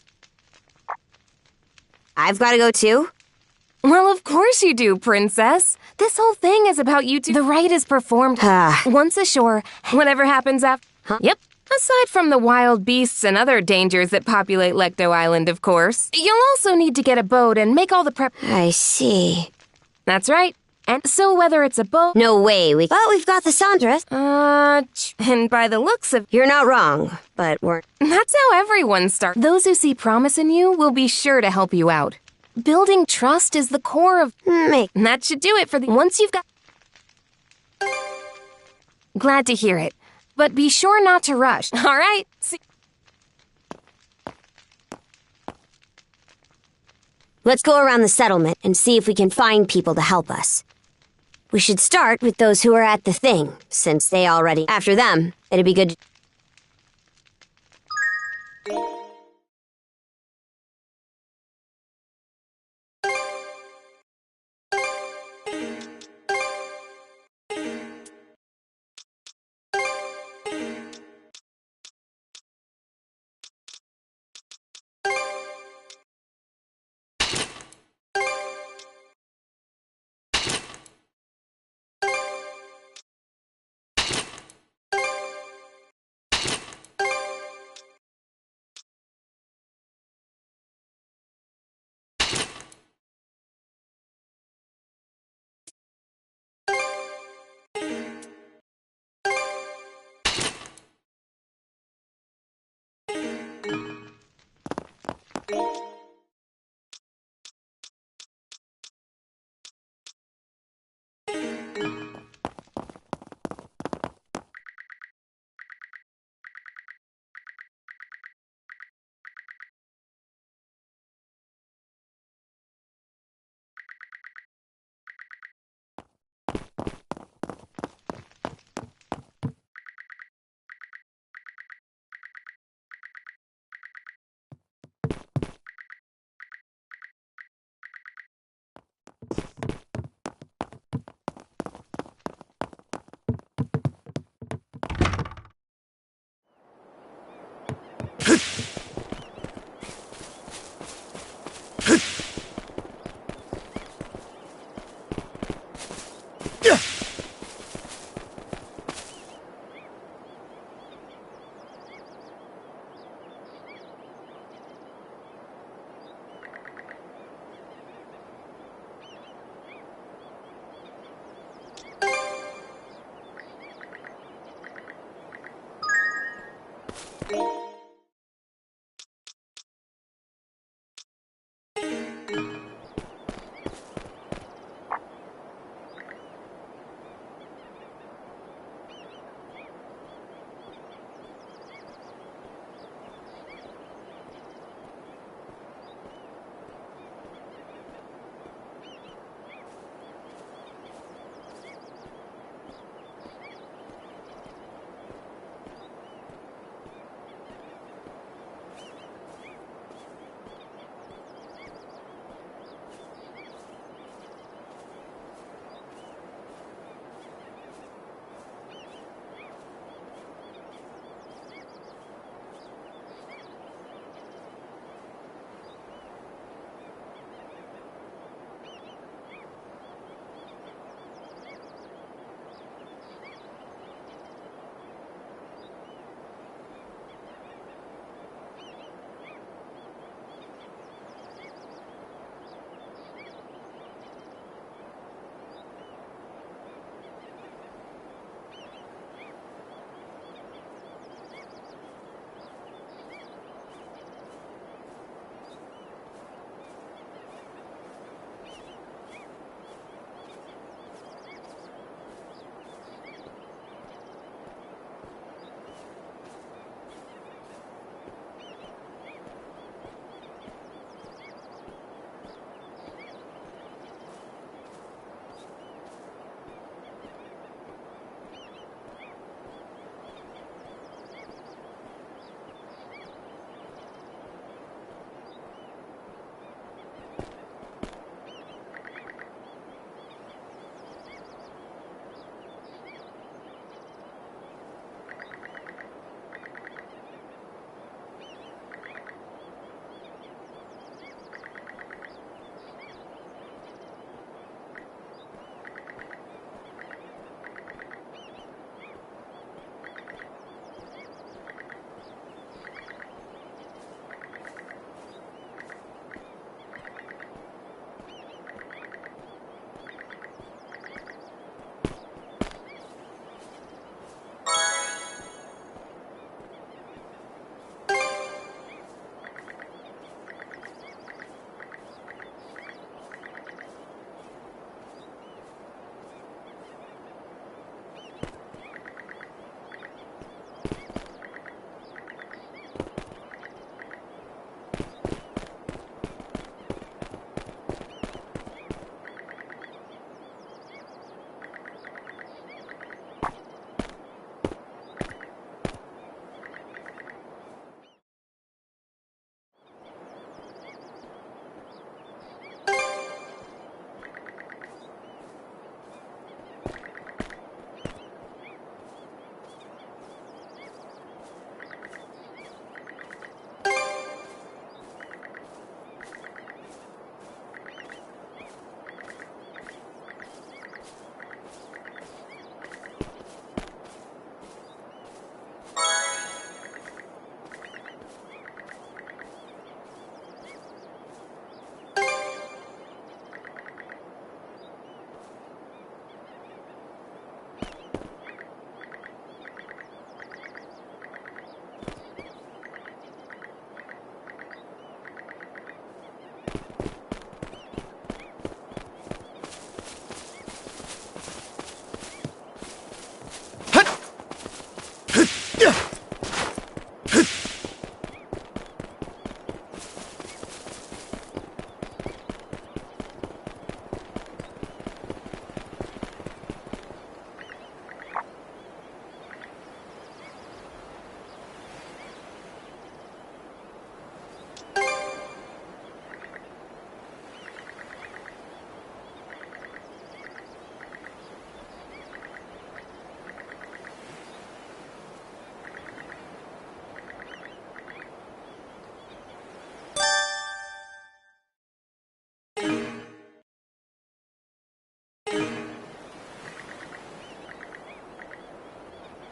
I've got to go too? Well, of course you do, princess. This whole thing is about you two. The rite is performed once ashore. Whatever happens after. Huh? Yep. Aside from the wild beasts and other dangers that populate Lecto Island, of course. You'll also need to get a boat and make all the prep. I see. That's right. And so whether it's a boat... No way, but we've got the Sandras. And by the looks of... You're not wrong, but we're... That's how everyone starts. Those who see promise in you will be sure to help you out. Building trust is the core of... That should do it for the... Once you've got... Glad to hear it. But be sure not to rush, all right? Let's go around the settlement and see if we can find people to help us. We should start with those who are at the thing, since they already... After them, it'd be good to...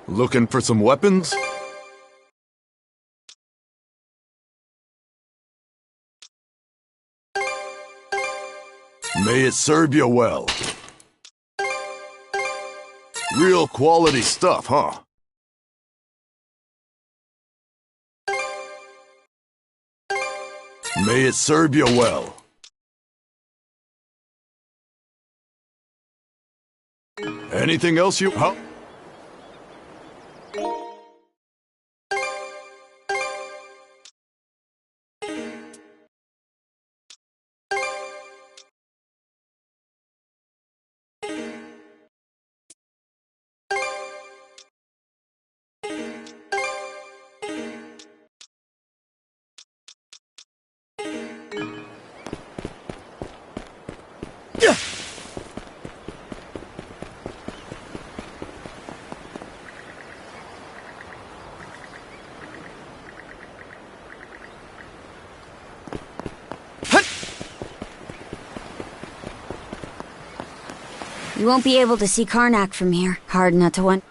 Looking for some weapons? May it serve you well. Real quality stuff, huh? May it serve you well. Anything else you... Huh? You won't be able to see Karnak from here. Hard not to want...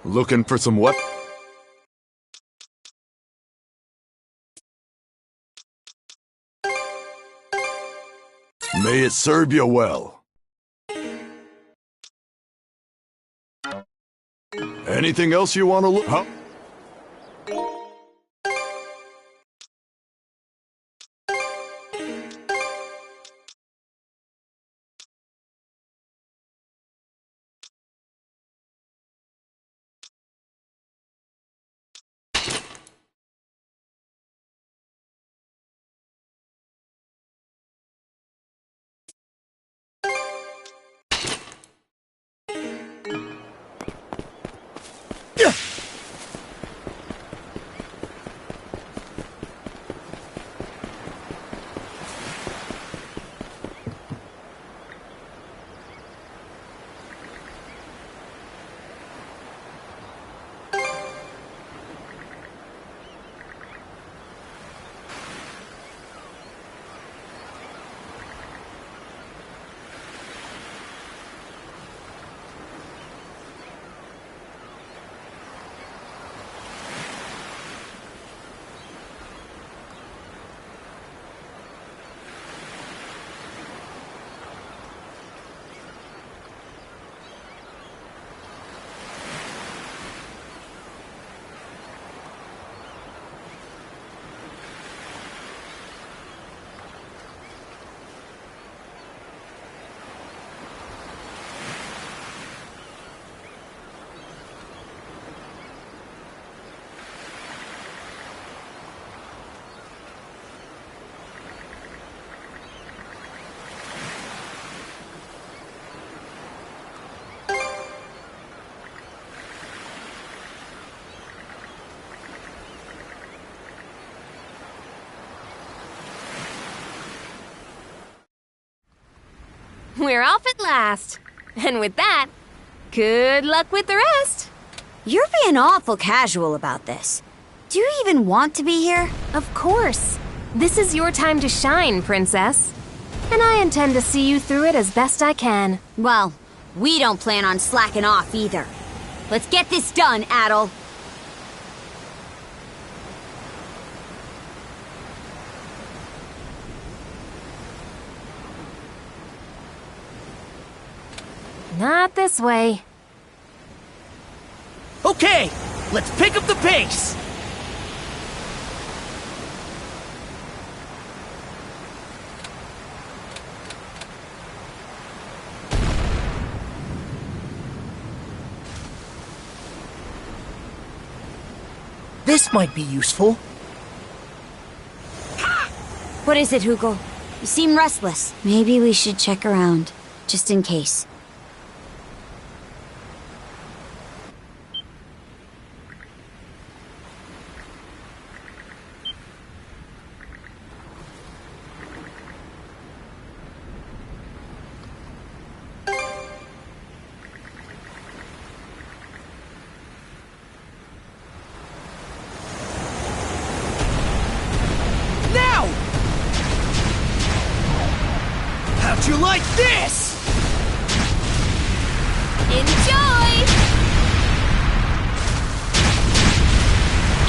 Looking for some what? May it serve you well. Anything else you want to look? Huh? We're off at last. And with that, good luck with the rest. You're being awful casual about this. Do you even want to be here? Of course. This is your time to shine, Princess. And I intend to see you through it as best I can. Well, we don't plan on slacking off either. Let's get this done, Adol. Not this way. Okay, let's pick up the pace! This might be useful. What is it, Hugo? You seem restless. Maybe we should check around, just in case. How'd you like this? Enjoy!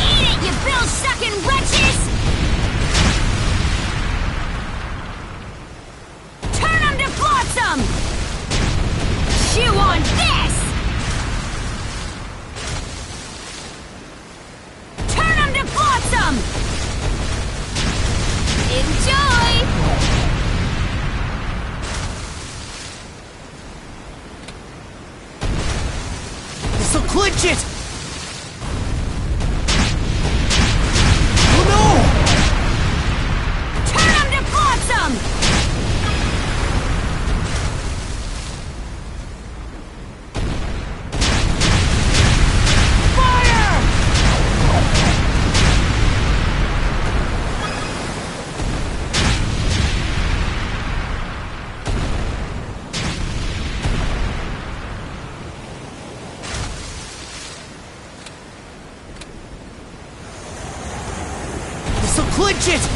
Eat it, you bill-sucking wretches! Turn them to flotsam! Chew on this! Turn them to flotsam! Enjoy! clinch it!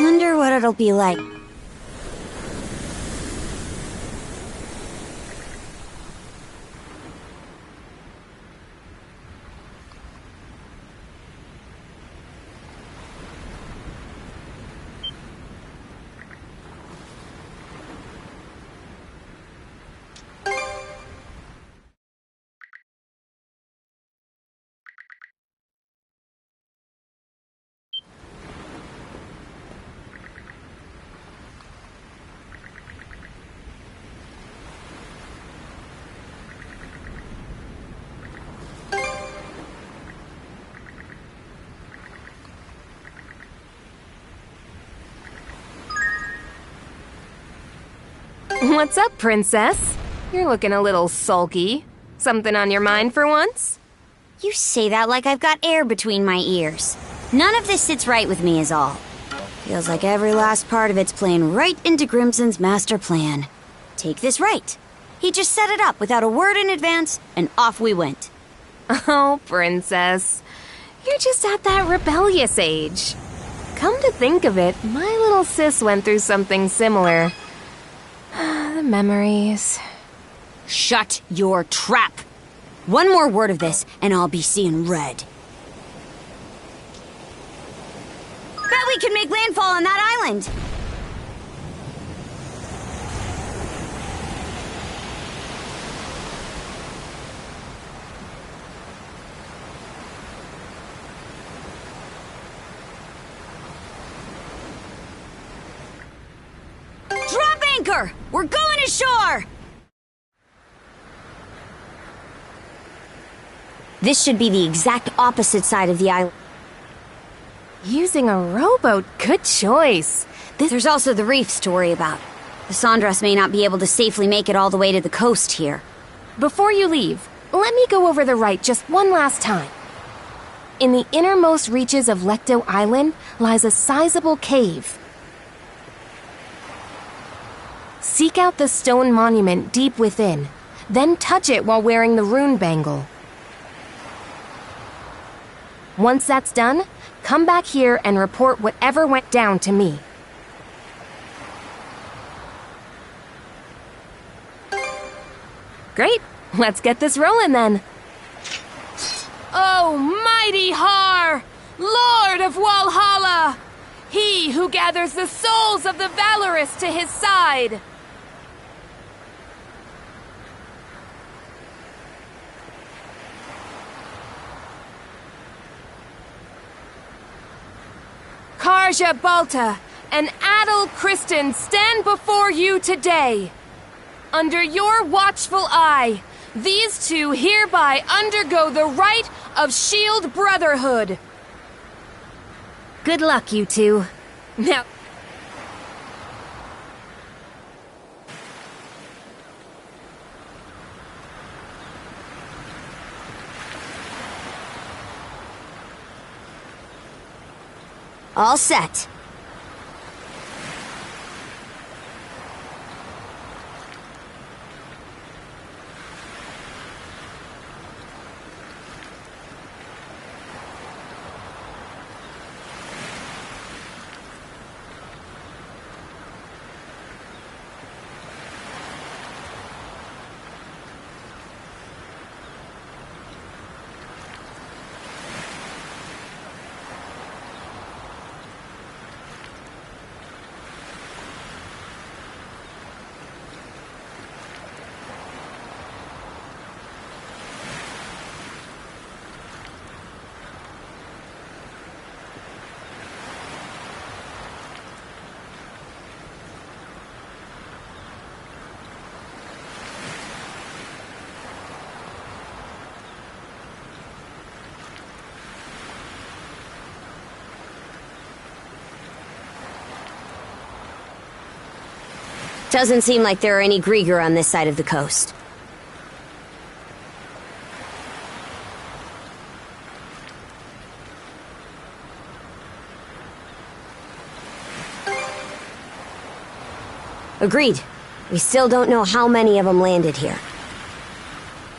Wonder what it'll be like. What's up, Princess? You're looking a little sulky. Something on your mind for once? You say that like I've got air between my ears. None of this sits right with me is all. Feels like every last part of it's playing right into Grimson's master plan. Take this right. He just set it up without a word in advance, and off we went. Oh, Princess. You're just at that rebellious age. Come to think of it, my little sis went through something similar. The memories. Shut your trap! One more word of this, and I'll be seeing red. Bet we can make landfall on that island! Drop anchor! We're going ashore! This should be the exact opposite side of the island. Using a rowboat, good choice. There's also the reefs to worry about. The Sandras may not be able to safely make it all the way to the coast here. Before you leave, let me go over the right just one last time. In the innermost reaches of Lecto Island lies a sizable cave. Seek out the stone monument deep within, then touch it while wearing the rune bangle. Once that's done, come back here and report whatever went down to me. Great, let's get this rolling then. Oh, mighty Har, Lord of Walhalla, he who gathers the souls of the valorous to his side. Karja Balta and Adel Kristen stand before you today. Under your watchful eye, these two hereby undergo the rite of Shield Brotherhood. Good luck, you two. Now... All set. Doesn't seem like there are any Grieger on this side of the coast. Agreed. We still don't know how many of them landed here.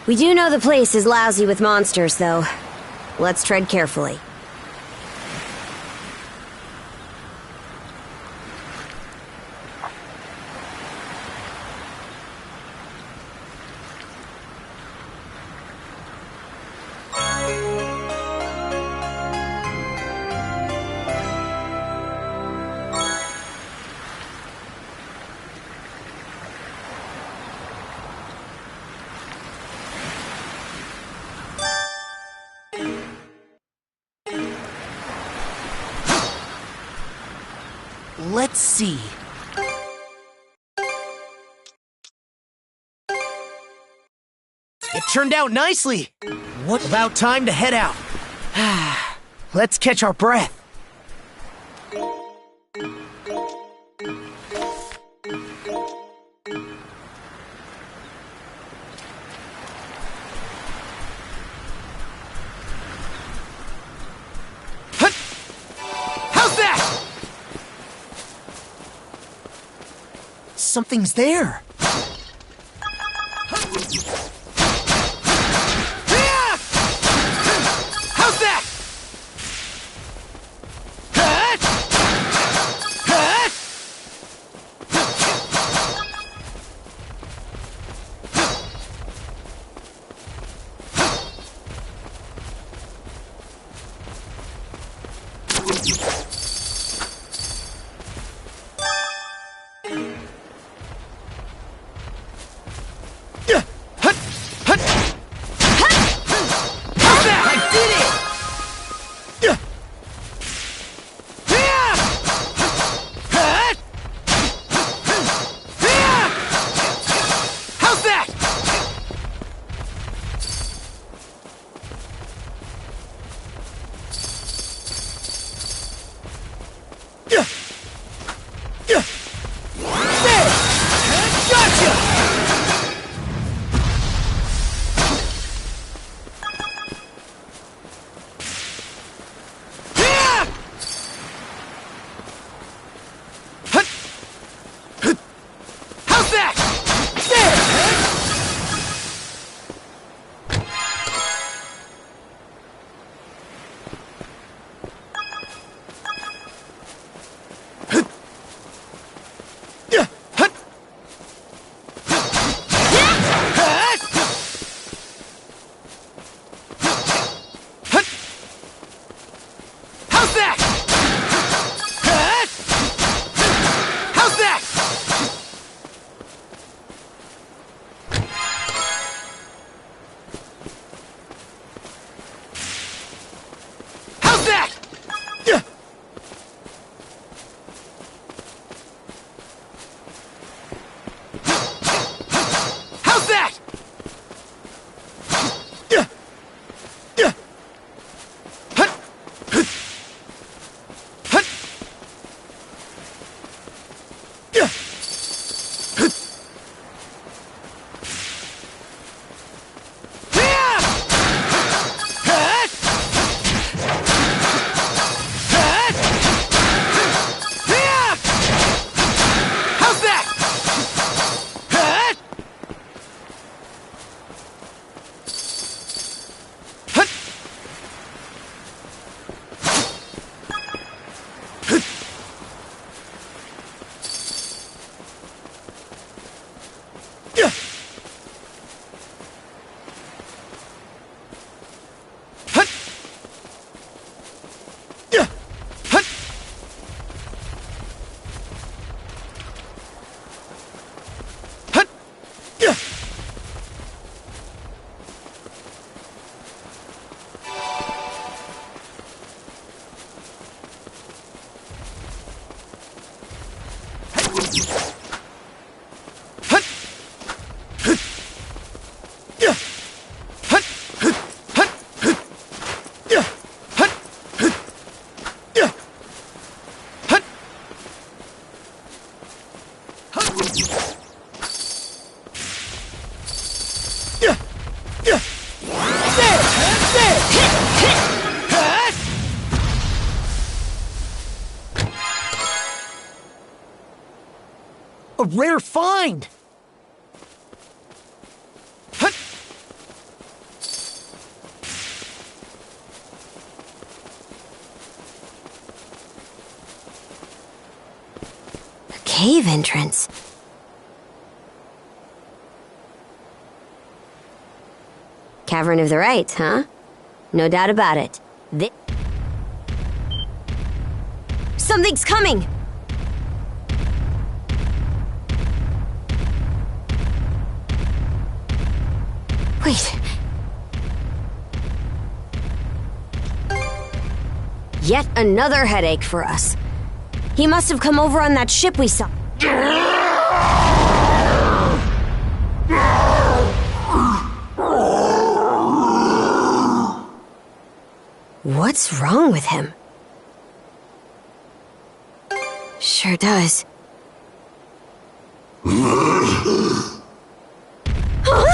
We do know the place is lousy with monsters, though. Let's tread carefully. Let's see. It turned out nicely. What about time to head out? Let's catch our breath. How's that? Something's there. How's that? A rare find! A cave entrance. Cavern of the Rites, huh? No doubt about it. Something's coming! Wait. Yet another headache for us. He must have come over on that ship we saw. What's wrong with him? Sure does. Huh?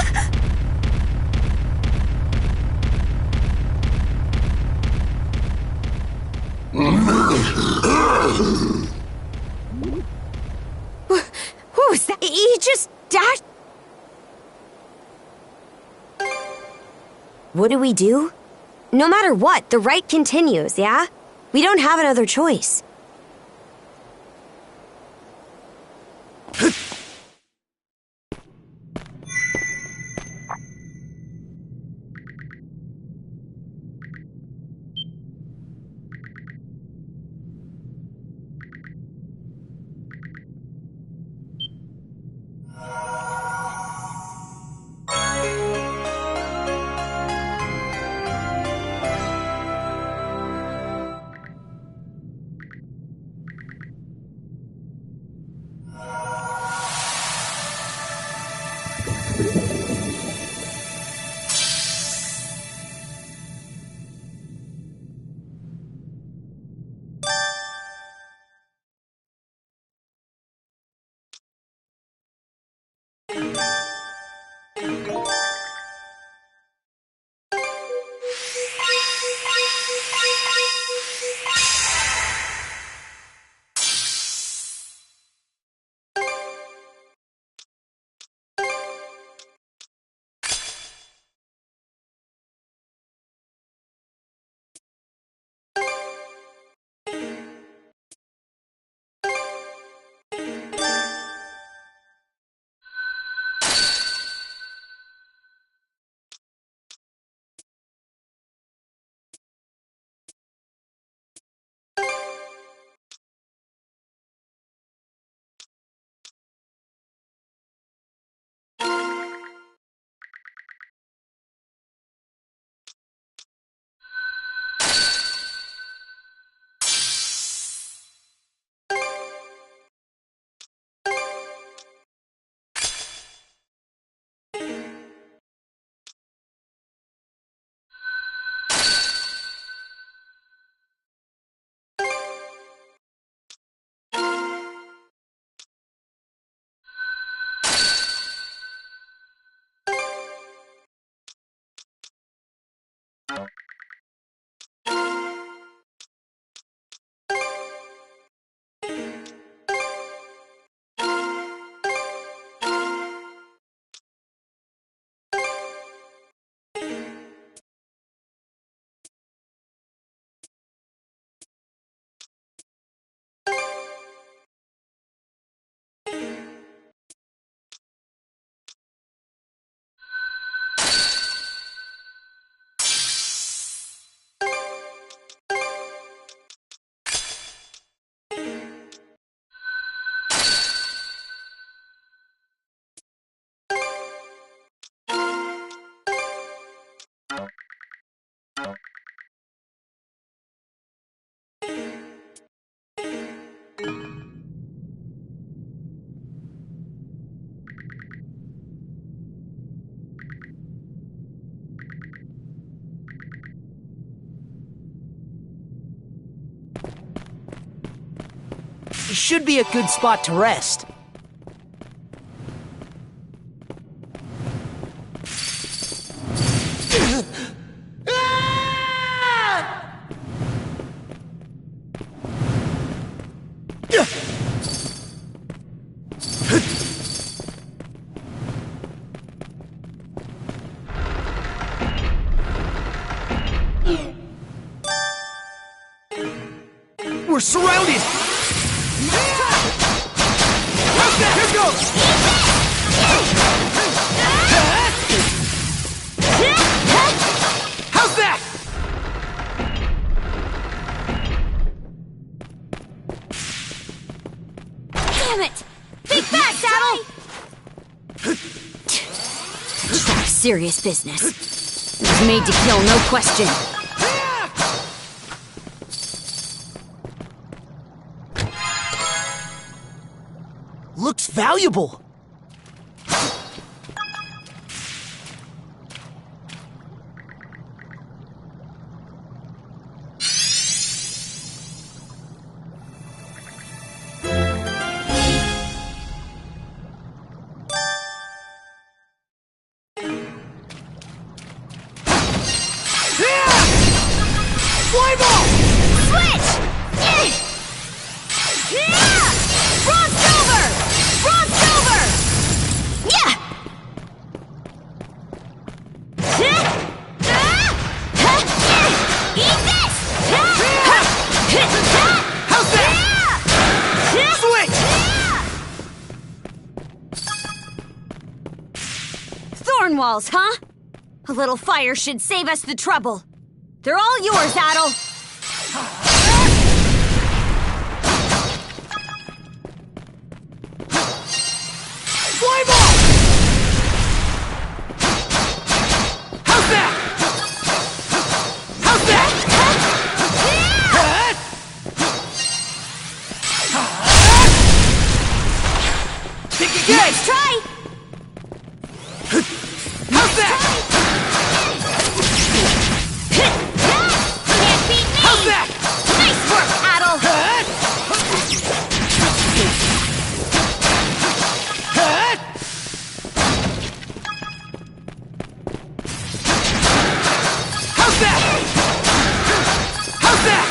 What was that? He just dashed. What do we do? No matter what, the rite continues, yeah? We don't have another choice. Should be a good spot to rest. We're surrounded! Here goes! How's that? Damn it! Think back, Saddle! Try serious business. It was made to kill, no question. Looks valuable. Walls, huh? A little fire should save us the trouble. They're all yours, Adol. Fly ball! How's that? How's that? Think again! Nice try! How's that? Can't beat me! How's that? Nice work, Adol! How's that? How's that?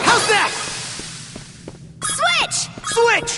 How's that? Switch! Switch!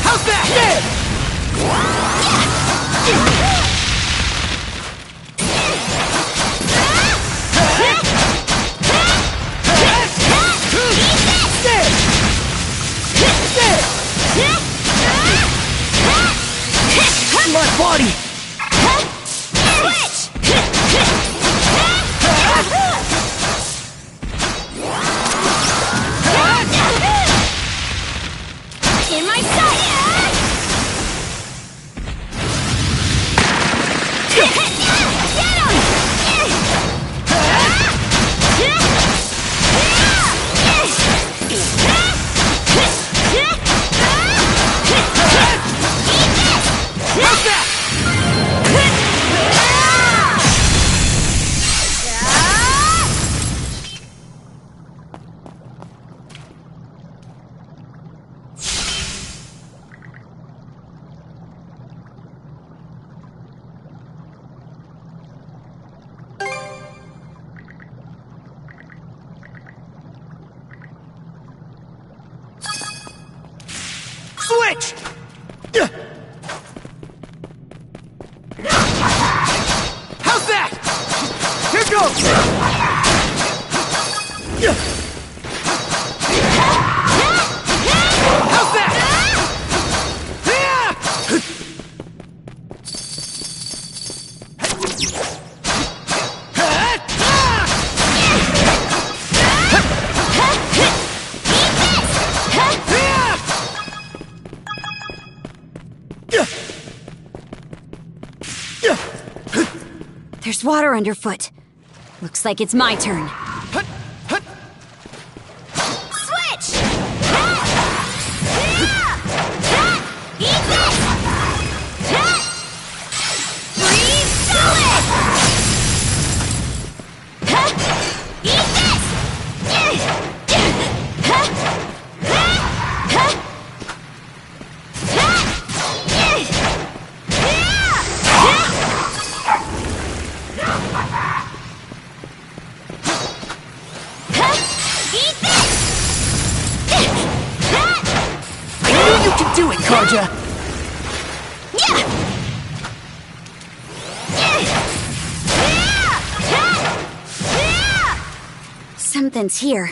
How's that? My body! In my sight! Switch! How's that? Here goes! How's that? There's water underfoot. Looks like it's my turn. Switch! Do it, Karja! Something's here.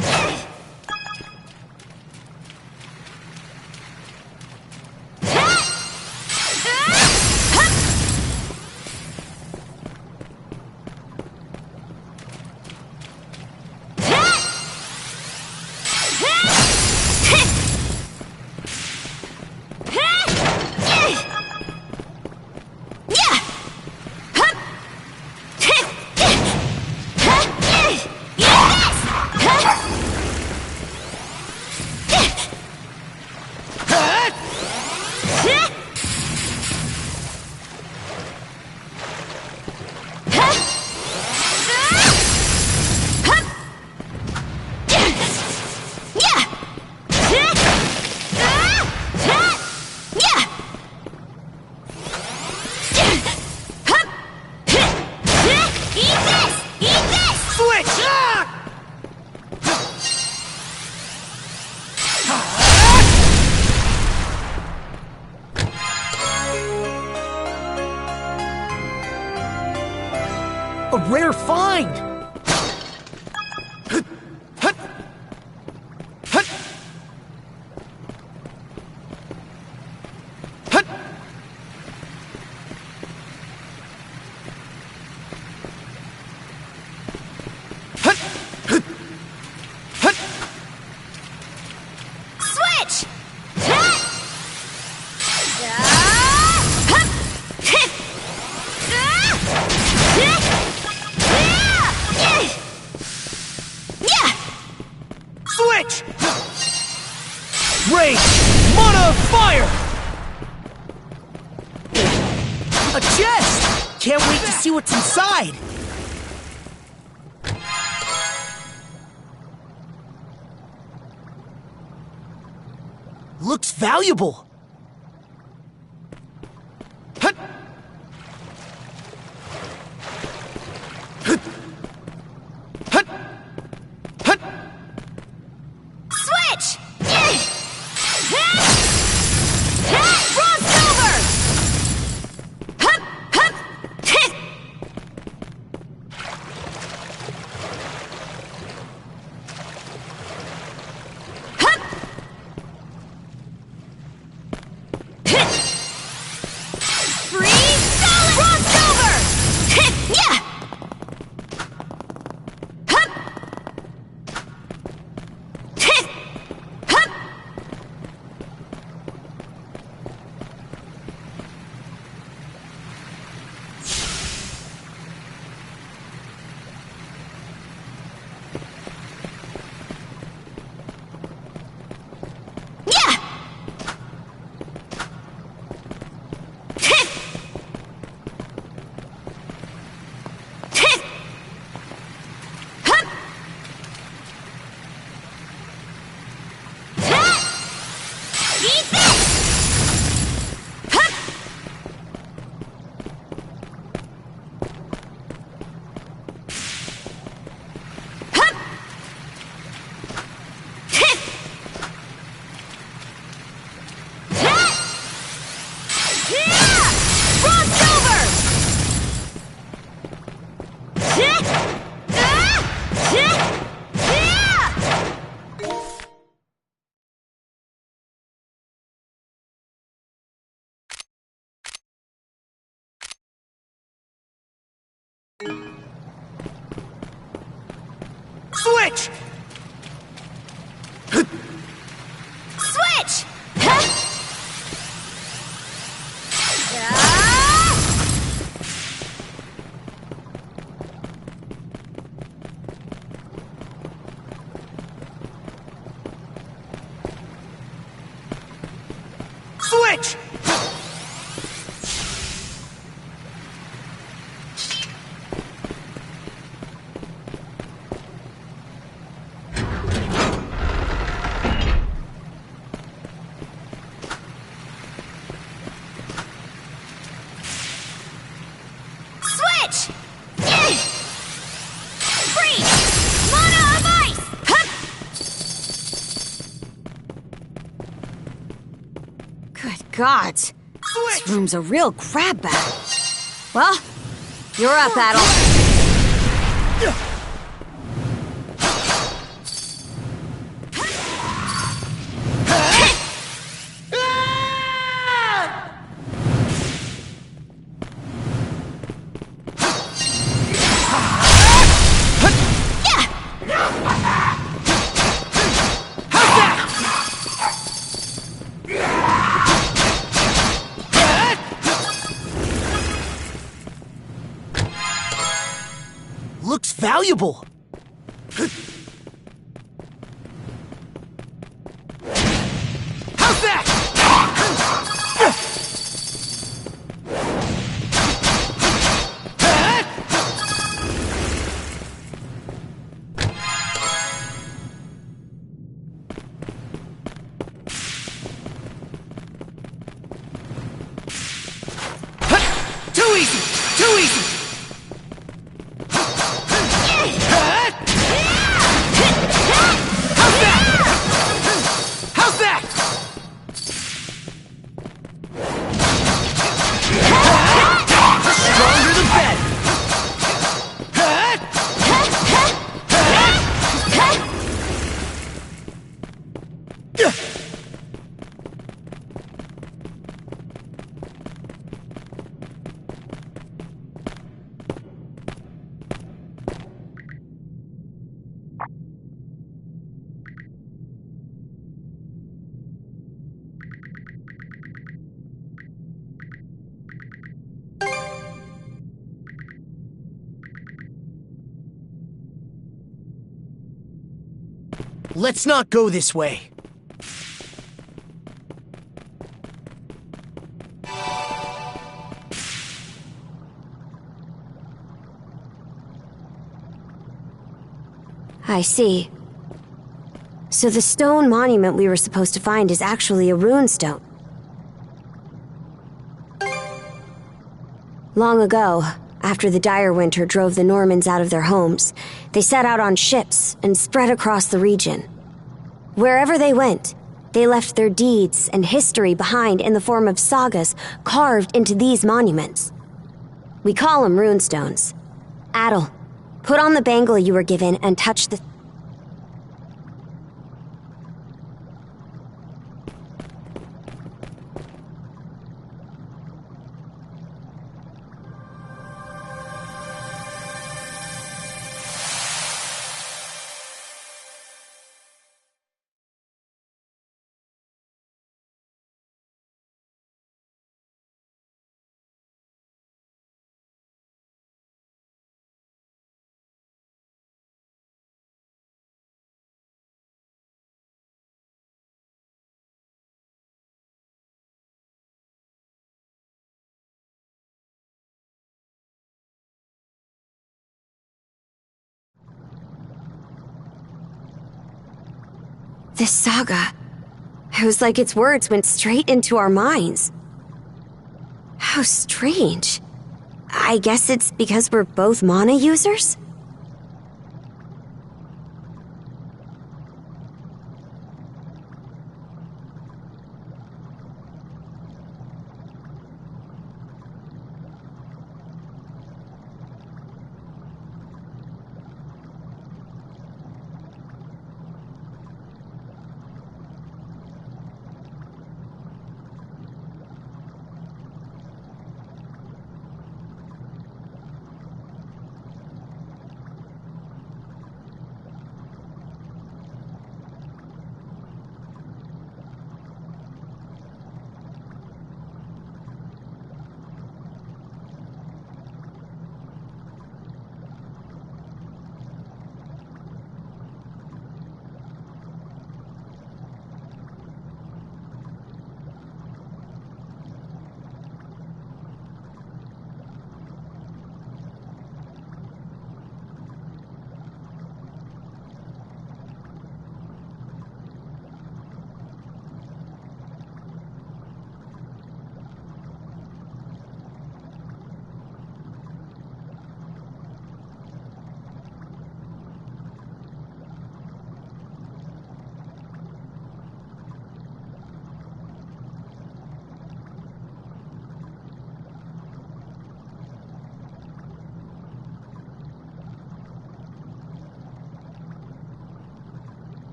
A rare find! Switch! Switch! Rage! Mana fire! A chest! Can't wait to see what's inside! Looks valuable! Switch! Frost over! Switch! Switch! Switch! Switch! Freeze! Mana of ice! Hup! Good gods. This room's a real grab bag. Well, you're up, Adel. Looks valuable. How's that? Too easy! Too easy! How's that? Stronger the better. Let's not go this way. I see. So the stone monument we were supposed to find is actually a rune stone. Long ago, after the dire winter drove the Normans out of their homes, they set out on ships and spread across the region. Wherever they went, they left their deeds and history behind in the form of sagas carved into these monuments. We call them runestones. Adel, put on the bangle you were given and touch the... This saga. It was like its words went straight into our minds. How strange. I guess it's because we're both mana users?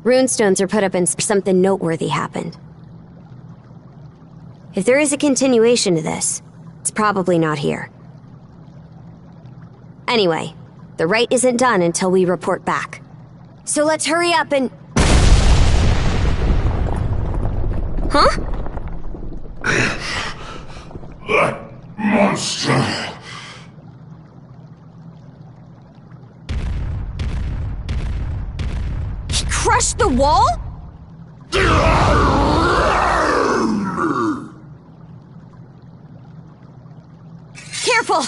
Runestones are put up and something noteworthy happened. If there is a continuation to this, it's probably not here. Anyway, the rite isn't done until we report back. So let's hurry up and... Huh? That monster! He crushed the wall? Careful!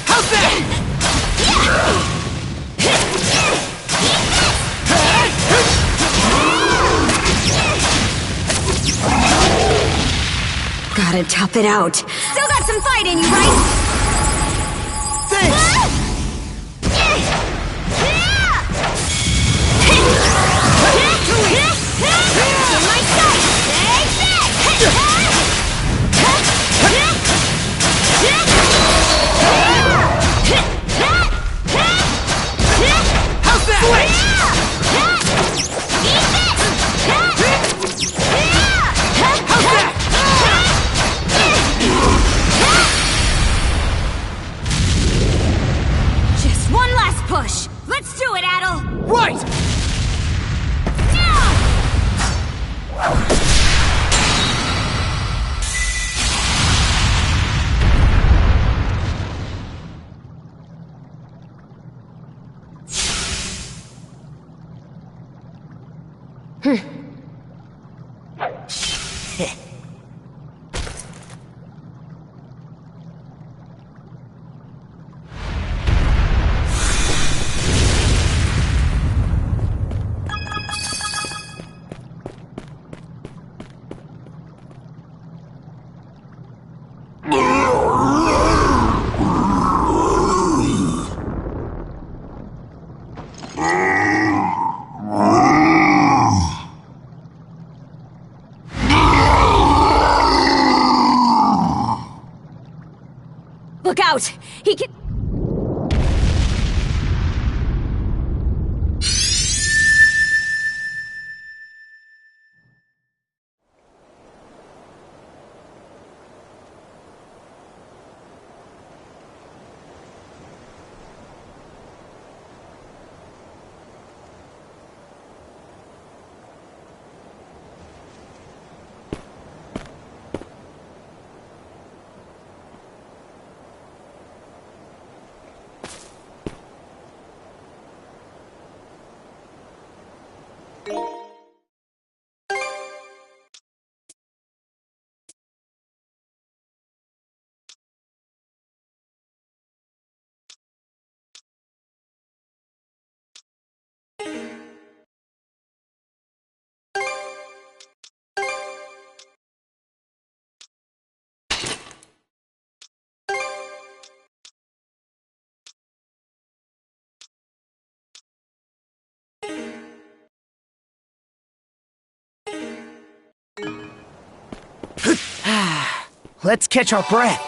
How's that? Gotta tough it out. Still got some fight in you, right? Push! Let's do it, Adel! Right! Look out! He can... Let's catch our breath.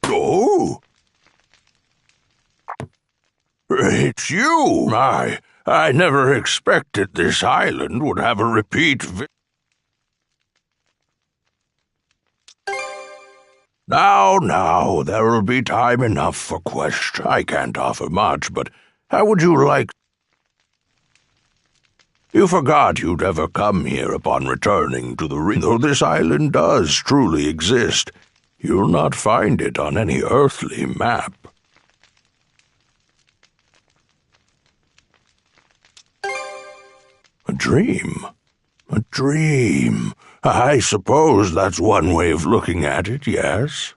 Oh! It's you! I never expected this island would have a repeat Now, there'll be time enough for questions. I can't offer much, but how would you like... You forgot you'd ever come here upon returning to the ring. Though this island does truly exist, you'll not find it on any earthly map. A dream? A dream. I suppose that's one way of looking at it, yes.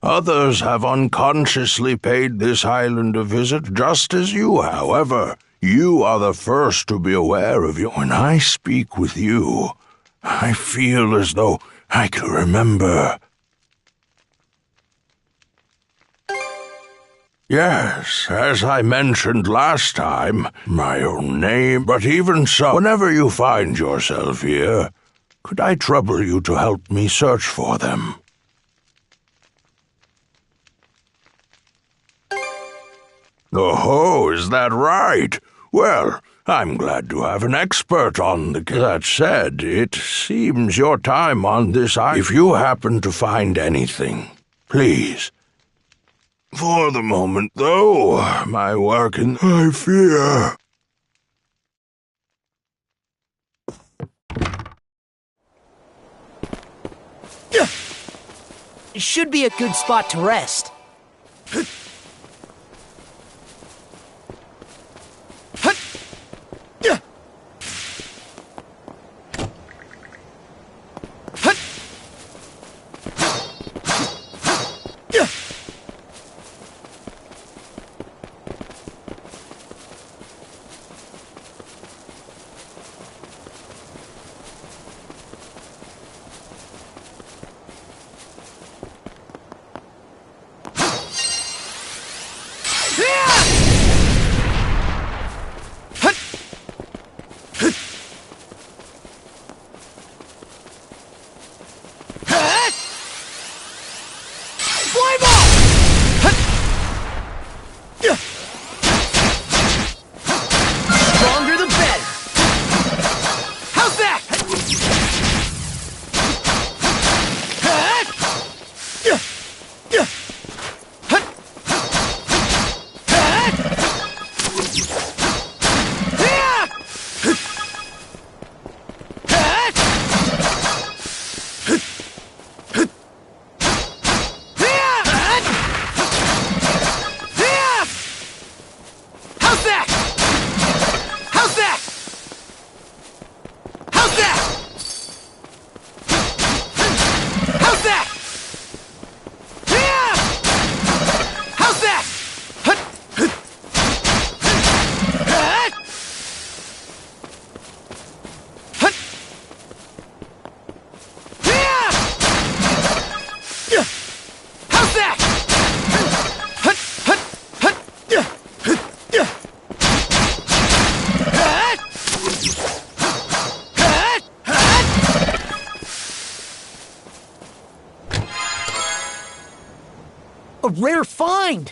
Others have unconsciously paid this island a visit, just as you, however. You are the first to be aware of you. When I speak with you, I feel as though I can remember. Yes, as I mentioned last time, my own name, but even so, whenever you find yourself here, could I trouble you to help me search for them? Oh, is that right? Well, I'm glad to have an expert on the case. That said, it seems your time on this island. If you happen to find anything, please. For the moment, though, my work in... I fear... It should be a good spot to rest. A rare find!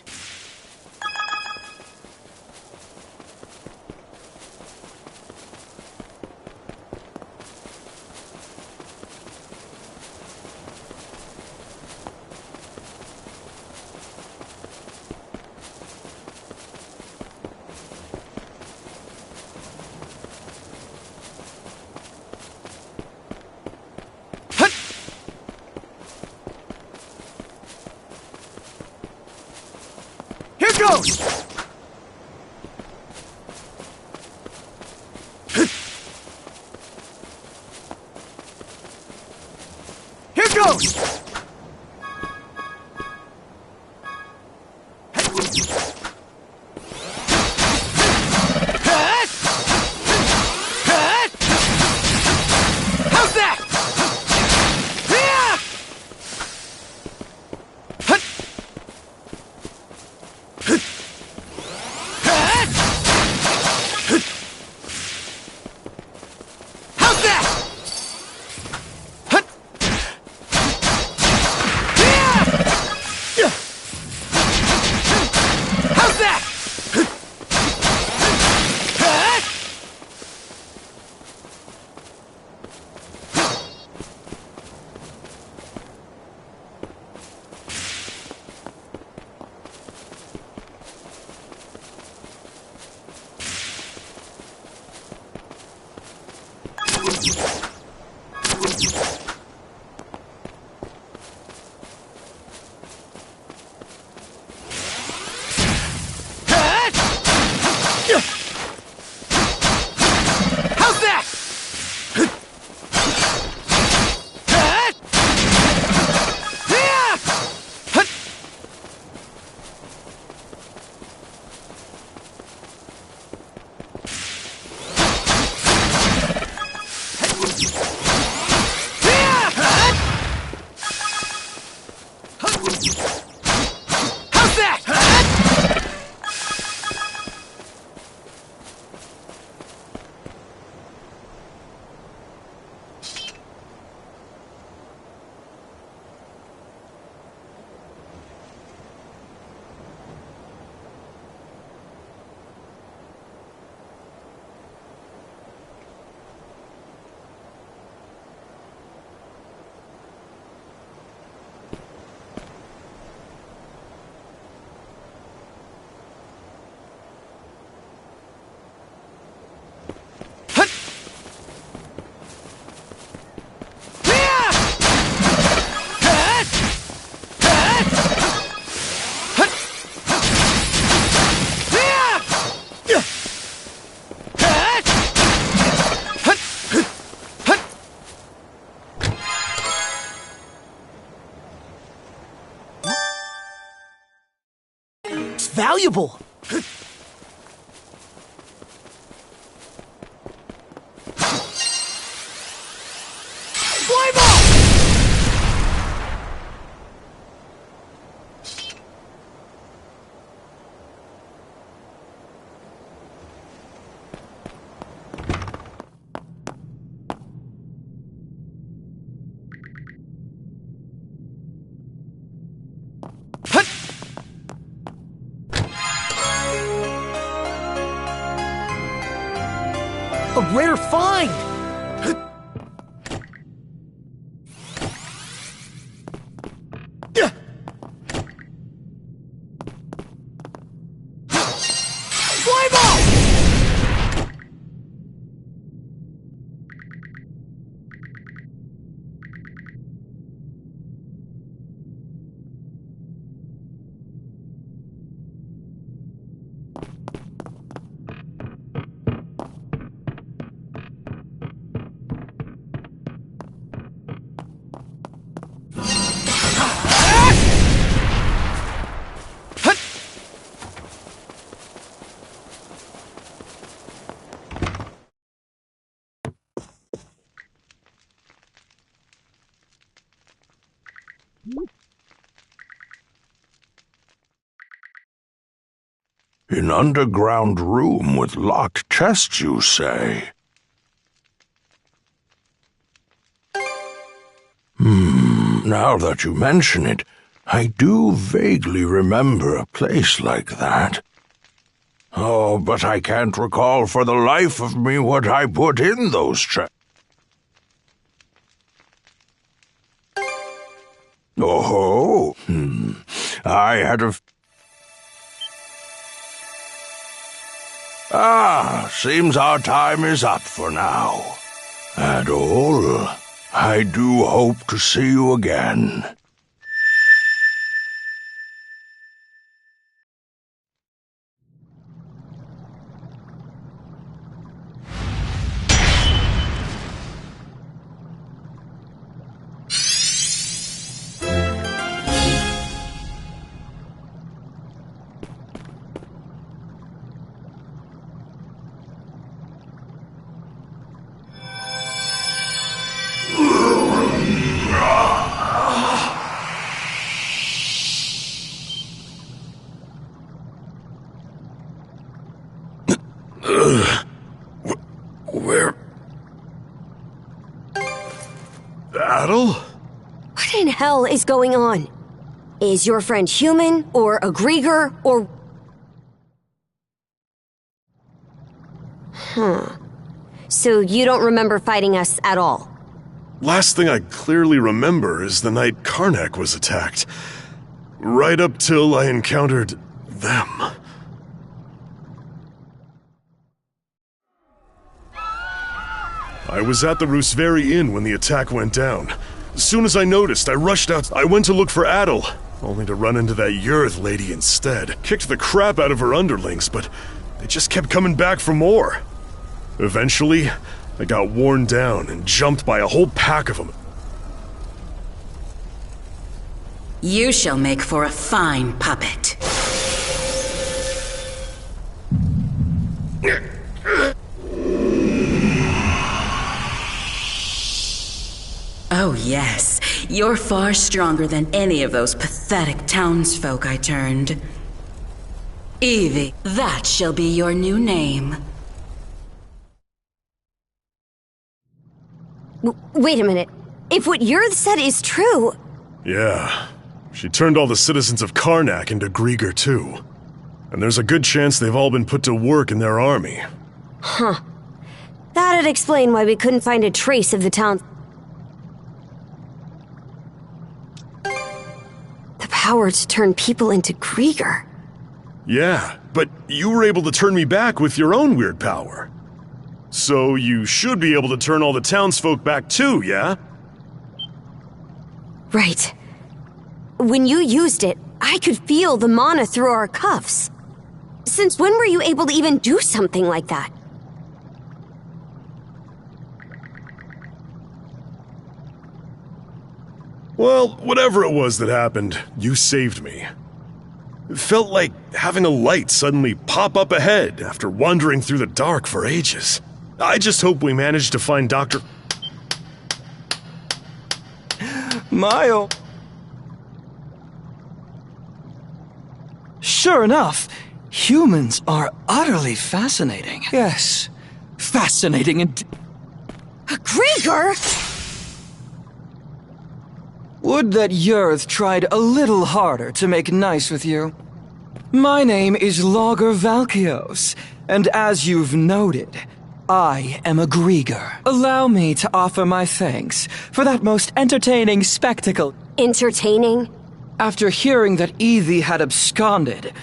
Here goes! Here goes! How's that? How's that? How's that? How's that? How's that? It's valuable. Fly ball! A rare find! Fly ball! An underground room with locked chests, you say? Now that you mention it, I do vaguely remember a place like that. Oh, but I can't recall for the life of me what I put in those chests. Oh, I had a... seems our time is up for now. At all, I do hope to see you again. Where? Adel? What in hell is going on? Is your friend human, or a Grieger, or... So you don't remember fighting us at all? Last thing I clearly remember is the night Karnak was attacked. Right up till I encountered them. I was at the Rooseveri Inn when the attack went down. As soon as I noticed, I rushed out. I went to look for Adel, only to run into that Yurth lady instead. Kicked the crap out of her underlings, but they just kept coming back for more. Eventually, I got worn down and jumped by a whole pack of them. You shall make for a fine puppet. Oh yes, you're far stronger than any of those pathetic townsfolk I turned. Evie, that shall be your new name. Wait a minute. If what Yurth said is true... Yeah. She turned all the citizens of Karnak into Grieger too. And there's a good chance they've all been put to work in their army. Huh. That'd explain why we couldn't find a trace of the town... The power to turn people into Grieger. Yeah, but you were able to turn me back with your own weird power. So you should be able to turn all the townsfolk back too, yeah? Right. When you used it, I could feel the mana through our cuffs. Since when were you able to even do something like that? Well, whatever it was that happened, you saved me. It felt like having a light suddenly pop up ahead after wandering through the dark for ages. I just hope we manage to find Dr. Mile. Sure enough, humans are utterly fascinating. Yes, fascinating and... A Grieger? Would that Yurth tried a little harder to make nice with you. My name is Logger Valkios, and as you've noted, I am a Grieger. Allow me to offer my thanks for that most entertaining spectacle. Entertaining? After hearing that Evie had absconded,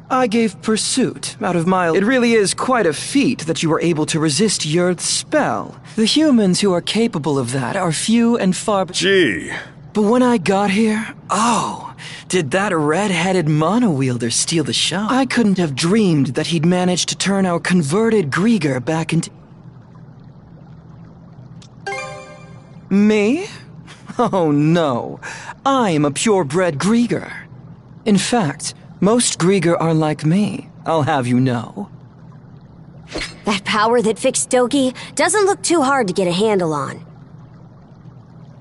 I gave pursuit out of my... It really is quite a feat that you were able to resist Yurth's spell. The humans who are capable of that are few and far... Gee. But when I got here, oh, did that red-headed mono-wielder steal the show. I couldn't have dreamed that he'd managed to turn our converted Grieger back into... Me? Oh no, I'm a purebred Grieger. In fact, most Grieger are like me, I'll have you know. That power that fixed Doki doesn't look too hard to get a handle on.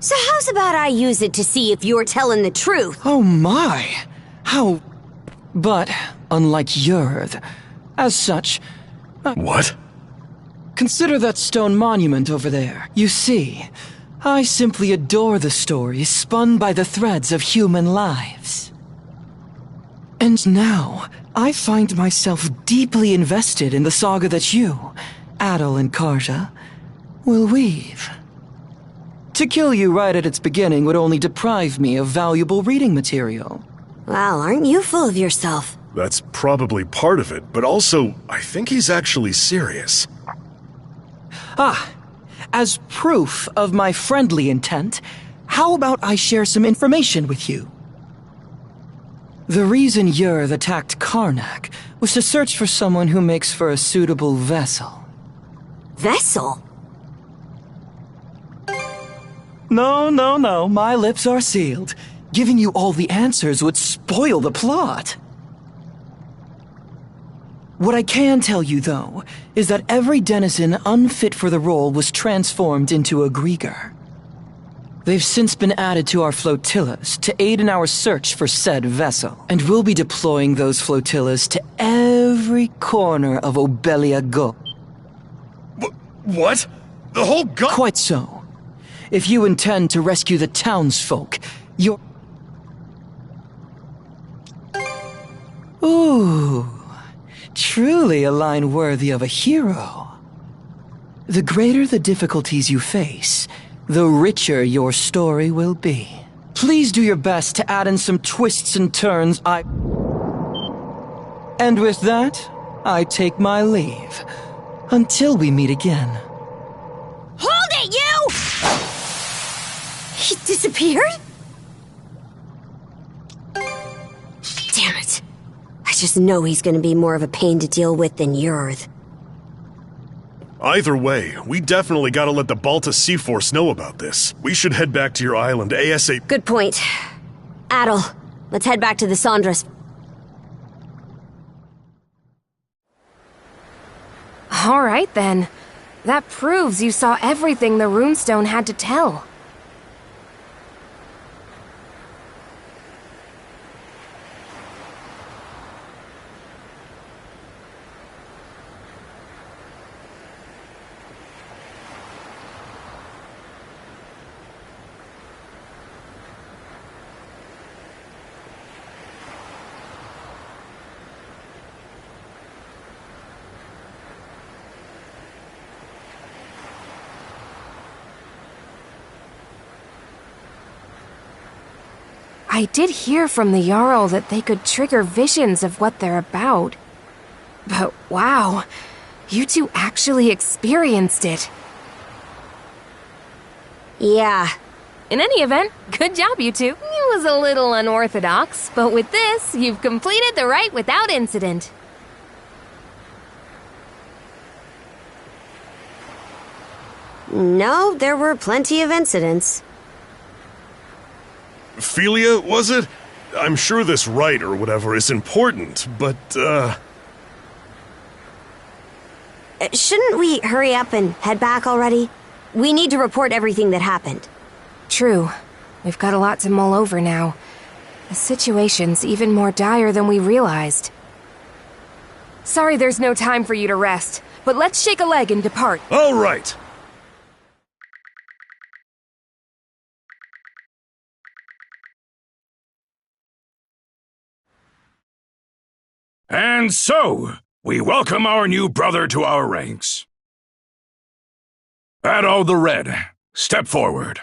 So how's about I use it to see if you're telling the truth? Oh my! How... But, unlike Yurth, as such... What? Consider that stone monument over there. You see, I simply adore the stories spun by the threads of human lives. And now, I find myself deeply invested in the saga that you, Adel and Karja, will weave. To kill you right at its beginning would only deprive me of valuable reading material. Wow, aren't you full of yourself? That's probably part of it, but also, I think he's actually serious. Ah, as proof of my friendly intent, how about I share some information with you? The reason Yurth attacked Karnak was to search for someone who makes for a suitable vessel. Vessel? No, my lips are sealed. Giving you all the answers would spoil the plot. What I can tell you, though, is that every denizen unfit for the role was transformed into a Grieger. They've since been added to our flotillas to aid in our search for said vessel, and we'll be deploying those flotillas to every corner of Obelia Go. What? The whole Quite so. If you intend to rescue the townsfolk, you're... Ooh, truly a line worthy of a hero. The greater the difficulties you face, the richer your story will be. Please do your best to add in some twists and turns. And with that, I take my leave. Until we meet again. Hold it, you! He disappeared? Damn it. I just know he's gonna be more of a pain to deal with than Yurth. Either way, we definitely gotta let the Balta Sea Force know about this. We should head back to your island ASAP. Good point. Adel, let's head back to the Sandras. All right, then. That proves you saw everything the runestone had to tell. I did hear from the Jarl that they could trigger visions of what they're about. But wow, you two actually experienced it. Yeah. In any event, good job, you two. It was a little unorthodox, but with this, you've completed the rite without incident. No, there were plenty of incidents. Philia, was it? I'm sure this rite or whatever is important, but, Shouldn't we hurry up and head back already? We need to report everything that happened. True. We've got a lot to mull over now. The situation's even more dire than we realized. Sorry there's no time for you to rest, but let's shake a leg and depart. All right. And so, we welcome our new brother to our ranks. Adol the Red, step forward.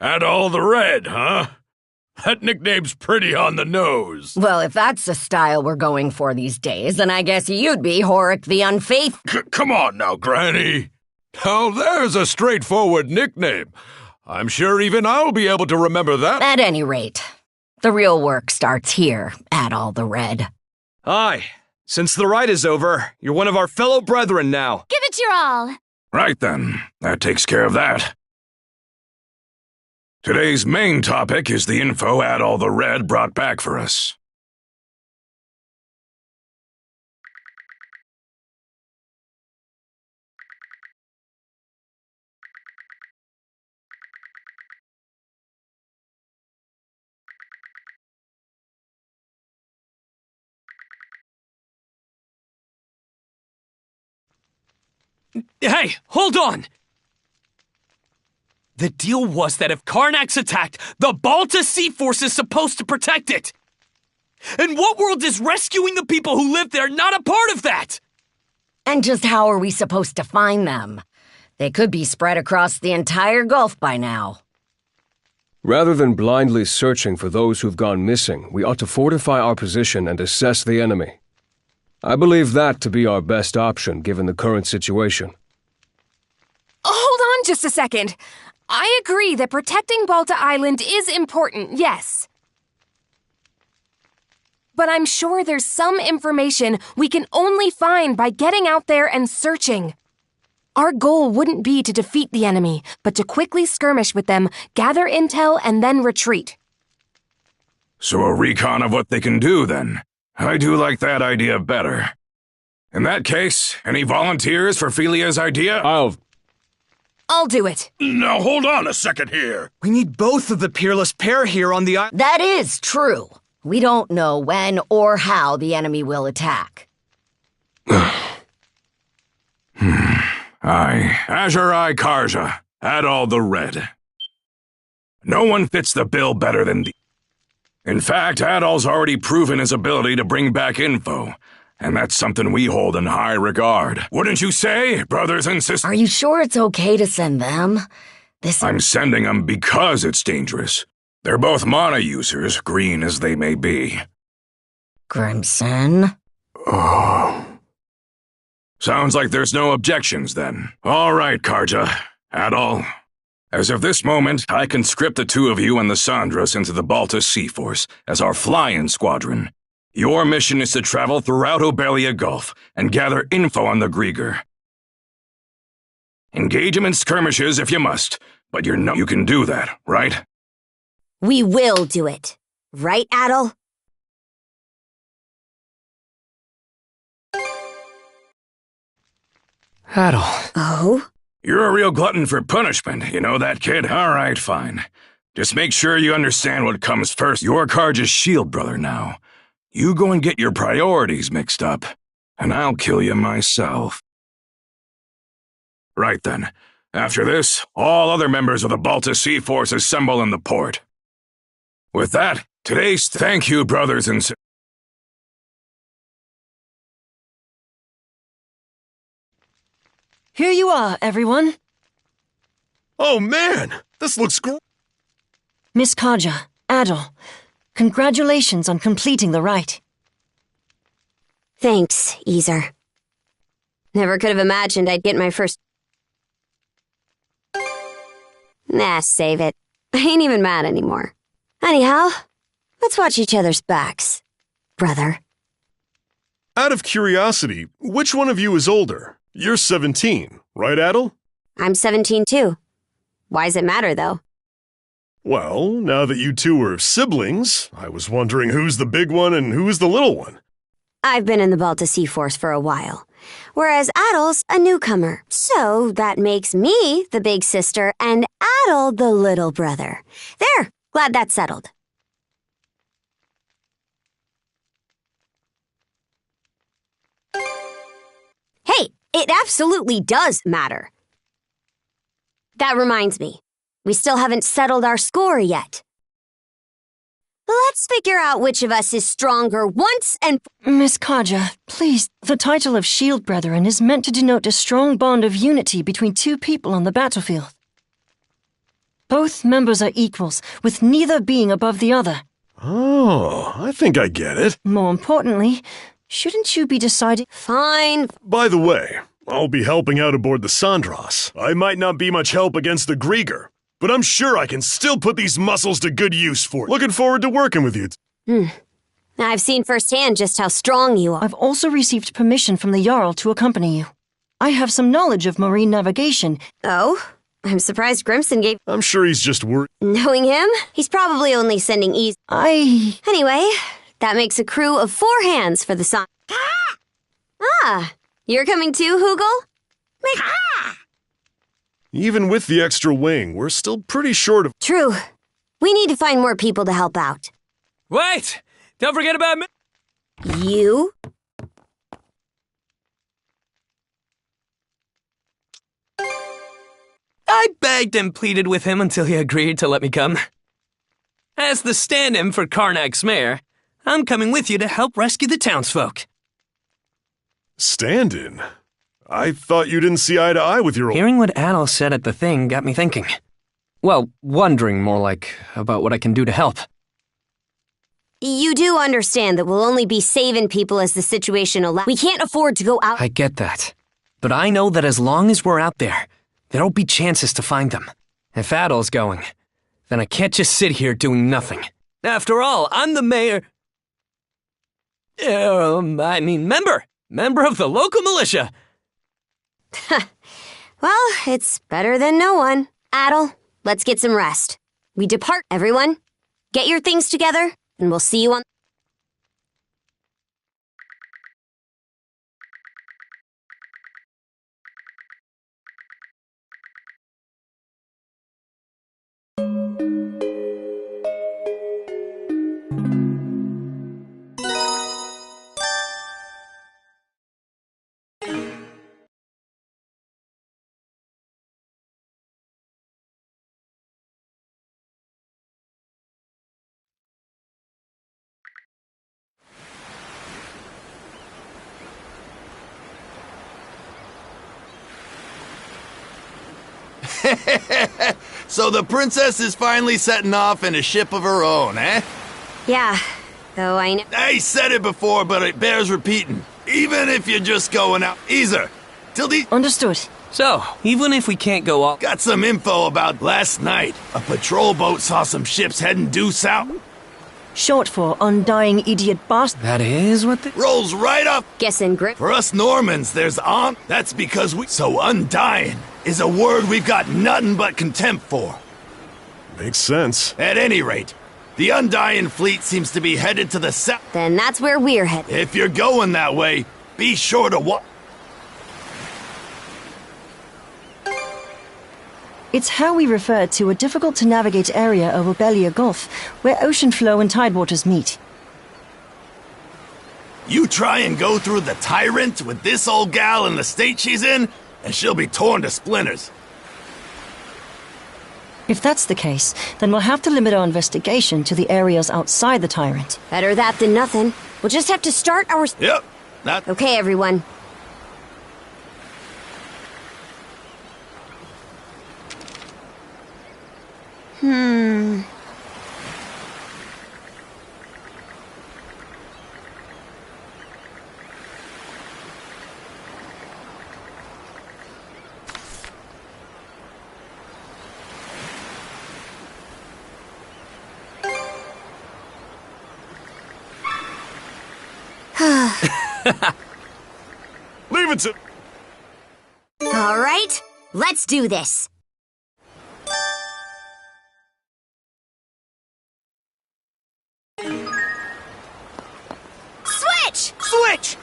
Adol the Red, huh? That nickname's pretty on the nose. Well, if that's the style we're going for these days, then I guess you'd be Horik the Unfaithful. Come on now, Granny. Now there's a straightforward nickname. I'm sure even I'll be able to remember that. At any rate, the real work starts here, Adol the Red. Aye. Since the rite is over, you're one of our fellow brethren now. Give it your all. Right then, that takes care of that. Today's main topic is the info Adol the Red brought back for us. Hey, hold on! The deal was that if Karnak's attacked, the Balta Sea Force is supposed to protect it! In what world is rescuing the people who live there not a part of that? And just how are we supposed to find them? They could be spread across the entire Gulf by now. Rather than blindly searching for those who've gone missing, we ought to fortify our position and assess the enemy. I believe that to be our best option given the current situation. Hold on just a second. I agree that protecting Balta Island is important, yes. But I'm sure there's some information we can only find by getting out there and searching. Our goal wouldn't be to defeat the enemy, but to quickly skirmish with them, gather intel, and then retreat. So a recon of what they can do, then. I do like that idea better. In that case, any volunteers for Philia's idea? I'll do it. Now hold on a second here. We need both of the peerless pair here on the island. That is true. We don't know when or how the enemy will attack. Aye, Azure-Eye Karja, Adol the Red. No one fits the bill better than the... In fact, Adol's already proven his ability to bring back info, and that's something we hold in high regard. Wouldn't you say, brothers and sisters? Are you sure it's okay to send them? I'm sending them because it's dangerous. They're both mana users, green as they may be. Grimson? Sounds like there's no objections, then. All right, Karja. Adol. As of this moment, I conscript the two of you and the Sandras into the Baltus Sea Force as our fly-in squadron. Your mission is to travel throughout Obelia Gulf and gather info on the Grieger. Engage them in skirmishes if you must, but you can do that, right? We will do it. Right, Adol? Adol. Oh? You're a real glutton for punishment, you know that, kid? All right, fine. Just make sure you understand what comes first. You're Karja's shield brother now. You go and get your priorities mixed up, and I'll kill you myself. Right then. After this, all other members of the Baltus Sea Force assemble in the port. With that, today's thank you, brothers and sisters. Here you are, everyone. Oh man, this looks great. Miss Karja, Adol, congratulations on completing the rite. Thanks, Ezer. Never could have imagined I'd get my first... Nah, save it. I ain't even mad anymore. Anyhow, let's watch each other's backs, brother. Out of curiosity, which one of you is older? You're 17, right, Adol? I'm 17 too. Why's it matter, though? Well, now that you two are siblings, I was wondering who's the big one and who's the little one. I've been in the Baltus Sea Force for a while, whereas Adol's a newcomer. So that makes me the big sister and Adol the little brother. There, glad that's settled. Hey, it absolutely does matter. That reminds me, we still haven't settled our score yet. Let's figure out which of us is stronger once and... Miss Karja, please, the title of Shield Brethren is meant to denote a strong bond of unity between two people on the battlefield. Both members are equals, with neither being above the other. Oh, I think I get it. More importantly, shouldn't you be deciding... Fine. By the way, I'll be helping out aboard the Sandras. I might not be much help against the Grieger, but I'm sure I can still put these muscles to good use for it. Looking forward to working with you. I've seen firsthand just how strong you are. I've also received permission from the Jarl to accompany you. I have some knowledge of marine navigation. Oh? I'm surprised Grimson gave... I'm sure he's just worried. Knowing him, he's probably only sending ease... Anyway, that makes a crew of 4 hands for the song. Ah, you're coming too, Hoogle? Even with the extra wing, we're still pretty short of... True. We need to find more people to help out. Wait! Don't forget about me! You? I begged and pleaded with him until he agreed to let me come. As the stand-in for Karnak's mayor, I'm coming with you to help rescue the townsfolk. Stand-in? I thought you didn't see eye to eye with your old... Hearing what Adol said at the thing got me thinking. Well, wondering more like about what I can do to help. You do understand that we'll only be saving people as the situation allows. We can't afford to go out... I get that. But I know that as long as we're out there, there'll be chances to find them. If Adol's going, then I can't just sit here doing nothing. After all, I'm the mayor... member of the local militia. Well, it's better than no one. Adol, let's get some rest. We depart, everyone. Get your things together, and we'll see you on... So the princess is finally setting off in a ship of her own, eh? Yeah, though I know. I said it before, but it bears repeating. Even if you're just going out. Easer, till the... Understood. So, even if we can't go all... Got some info about last night. A patrol boat saw some ships heading due south. Short for undying idiot bastard. That is what the... Rolls right up. Guessing grip. For us Normans, there's on. That's because we... So undying is a word we've got nothing but contempt for. Makes sense. At any rate, the Undying fleet seems to be headed to the south. Then that's where we're headed. If you're going that way, be sure to watch. It's how we refer to a difficult-to-navigate area of Obelia Gulf, where ocean flow and tidewaters meet. You try and go through the Tyrant with this old gal in the state she's in, and she'll be torn to splinters. If that's the case, then we'll have to limit our investigation to the areas outside the Tyrant. Better that than nothing. We'll just have to start our... Yep. Okay, everyone. Leave it to... All right, let's do this. Switch! Switch!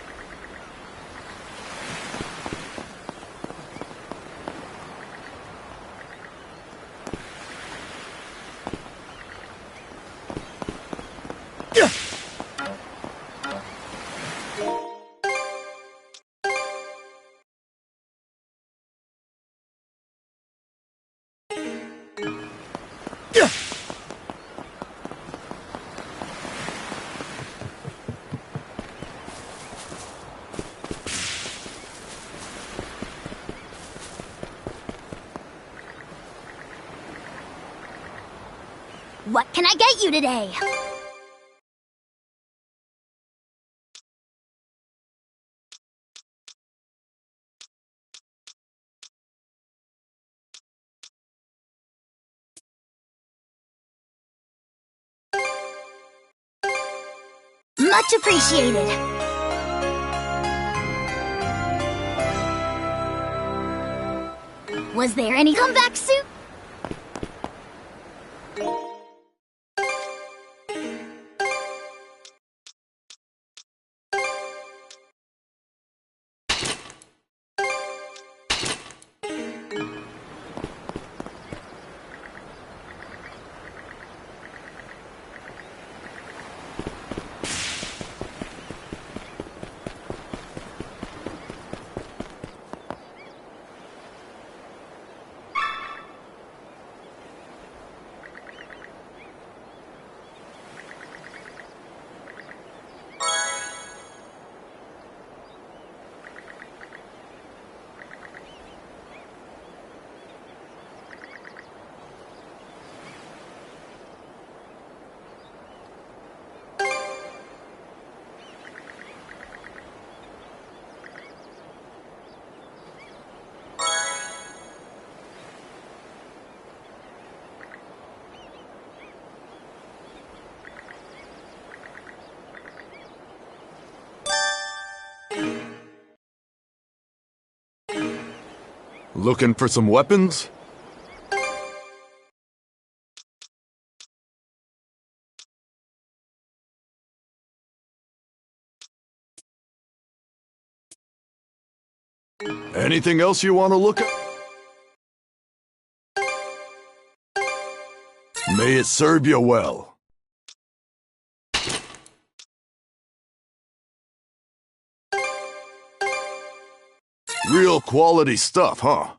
What can I get you today? Much appreciated. Was there any comeback soon? Looking for some weapons? Anything else you want to look at? May it serve you well. Real quality stuff, huh?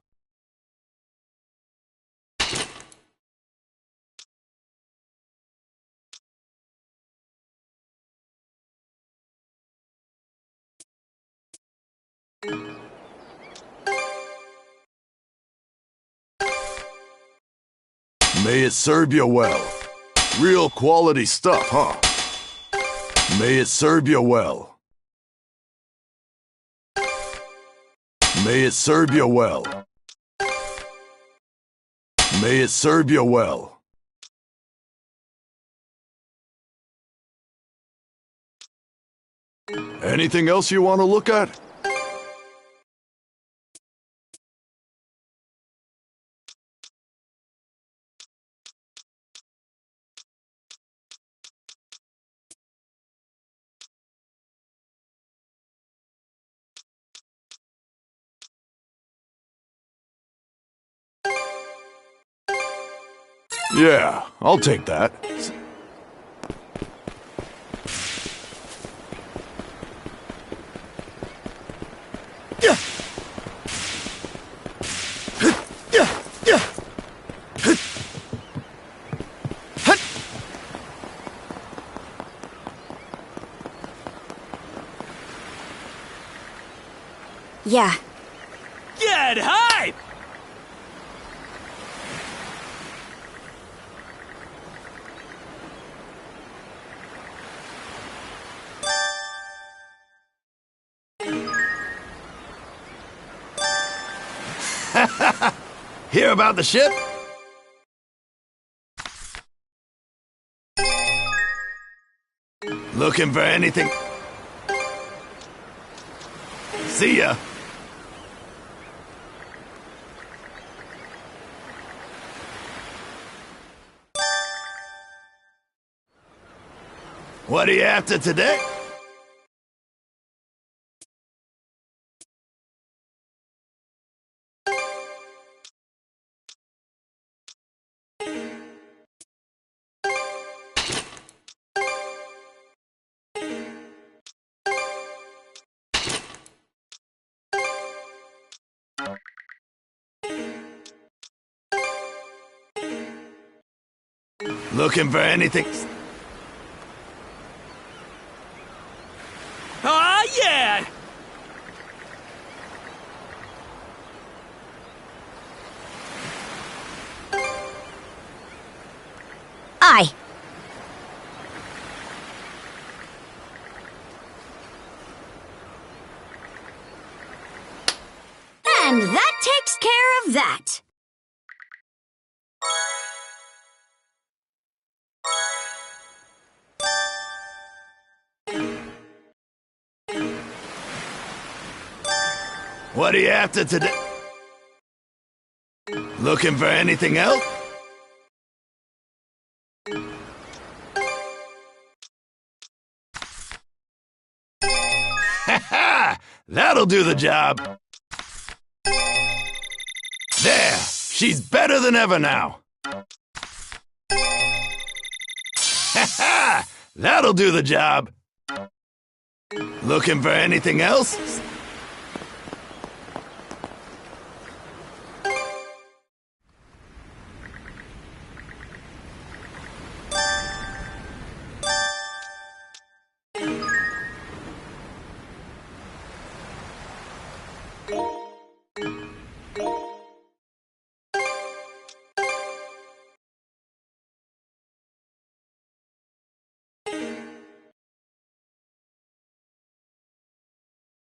May it serve you well. Real quality stuff, huh? May it serve you well. May it serve you well. May it serve you well. Anything else you want to look at? Yeah, I'll take that. Yeah. Get hype! Hear about the ship? Looking for anything? See ya. What are you after today? Looking for anything? Ah, yeah! Aye. And that takes care of that. What are you after today? Looking for anything else? Ha! That'll do the job. There! She's better than ever now. Ha! That'll do the job. Looking for anything else?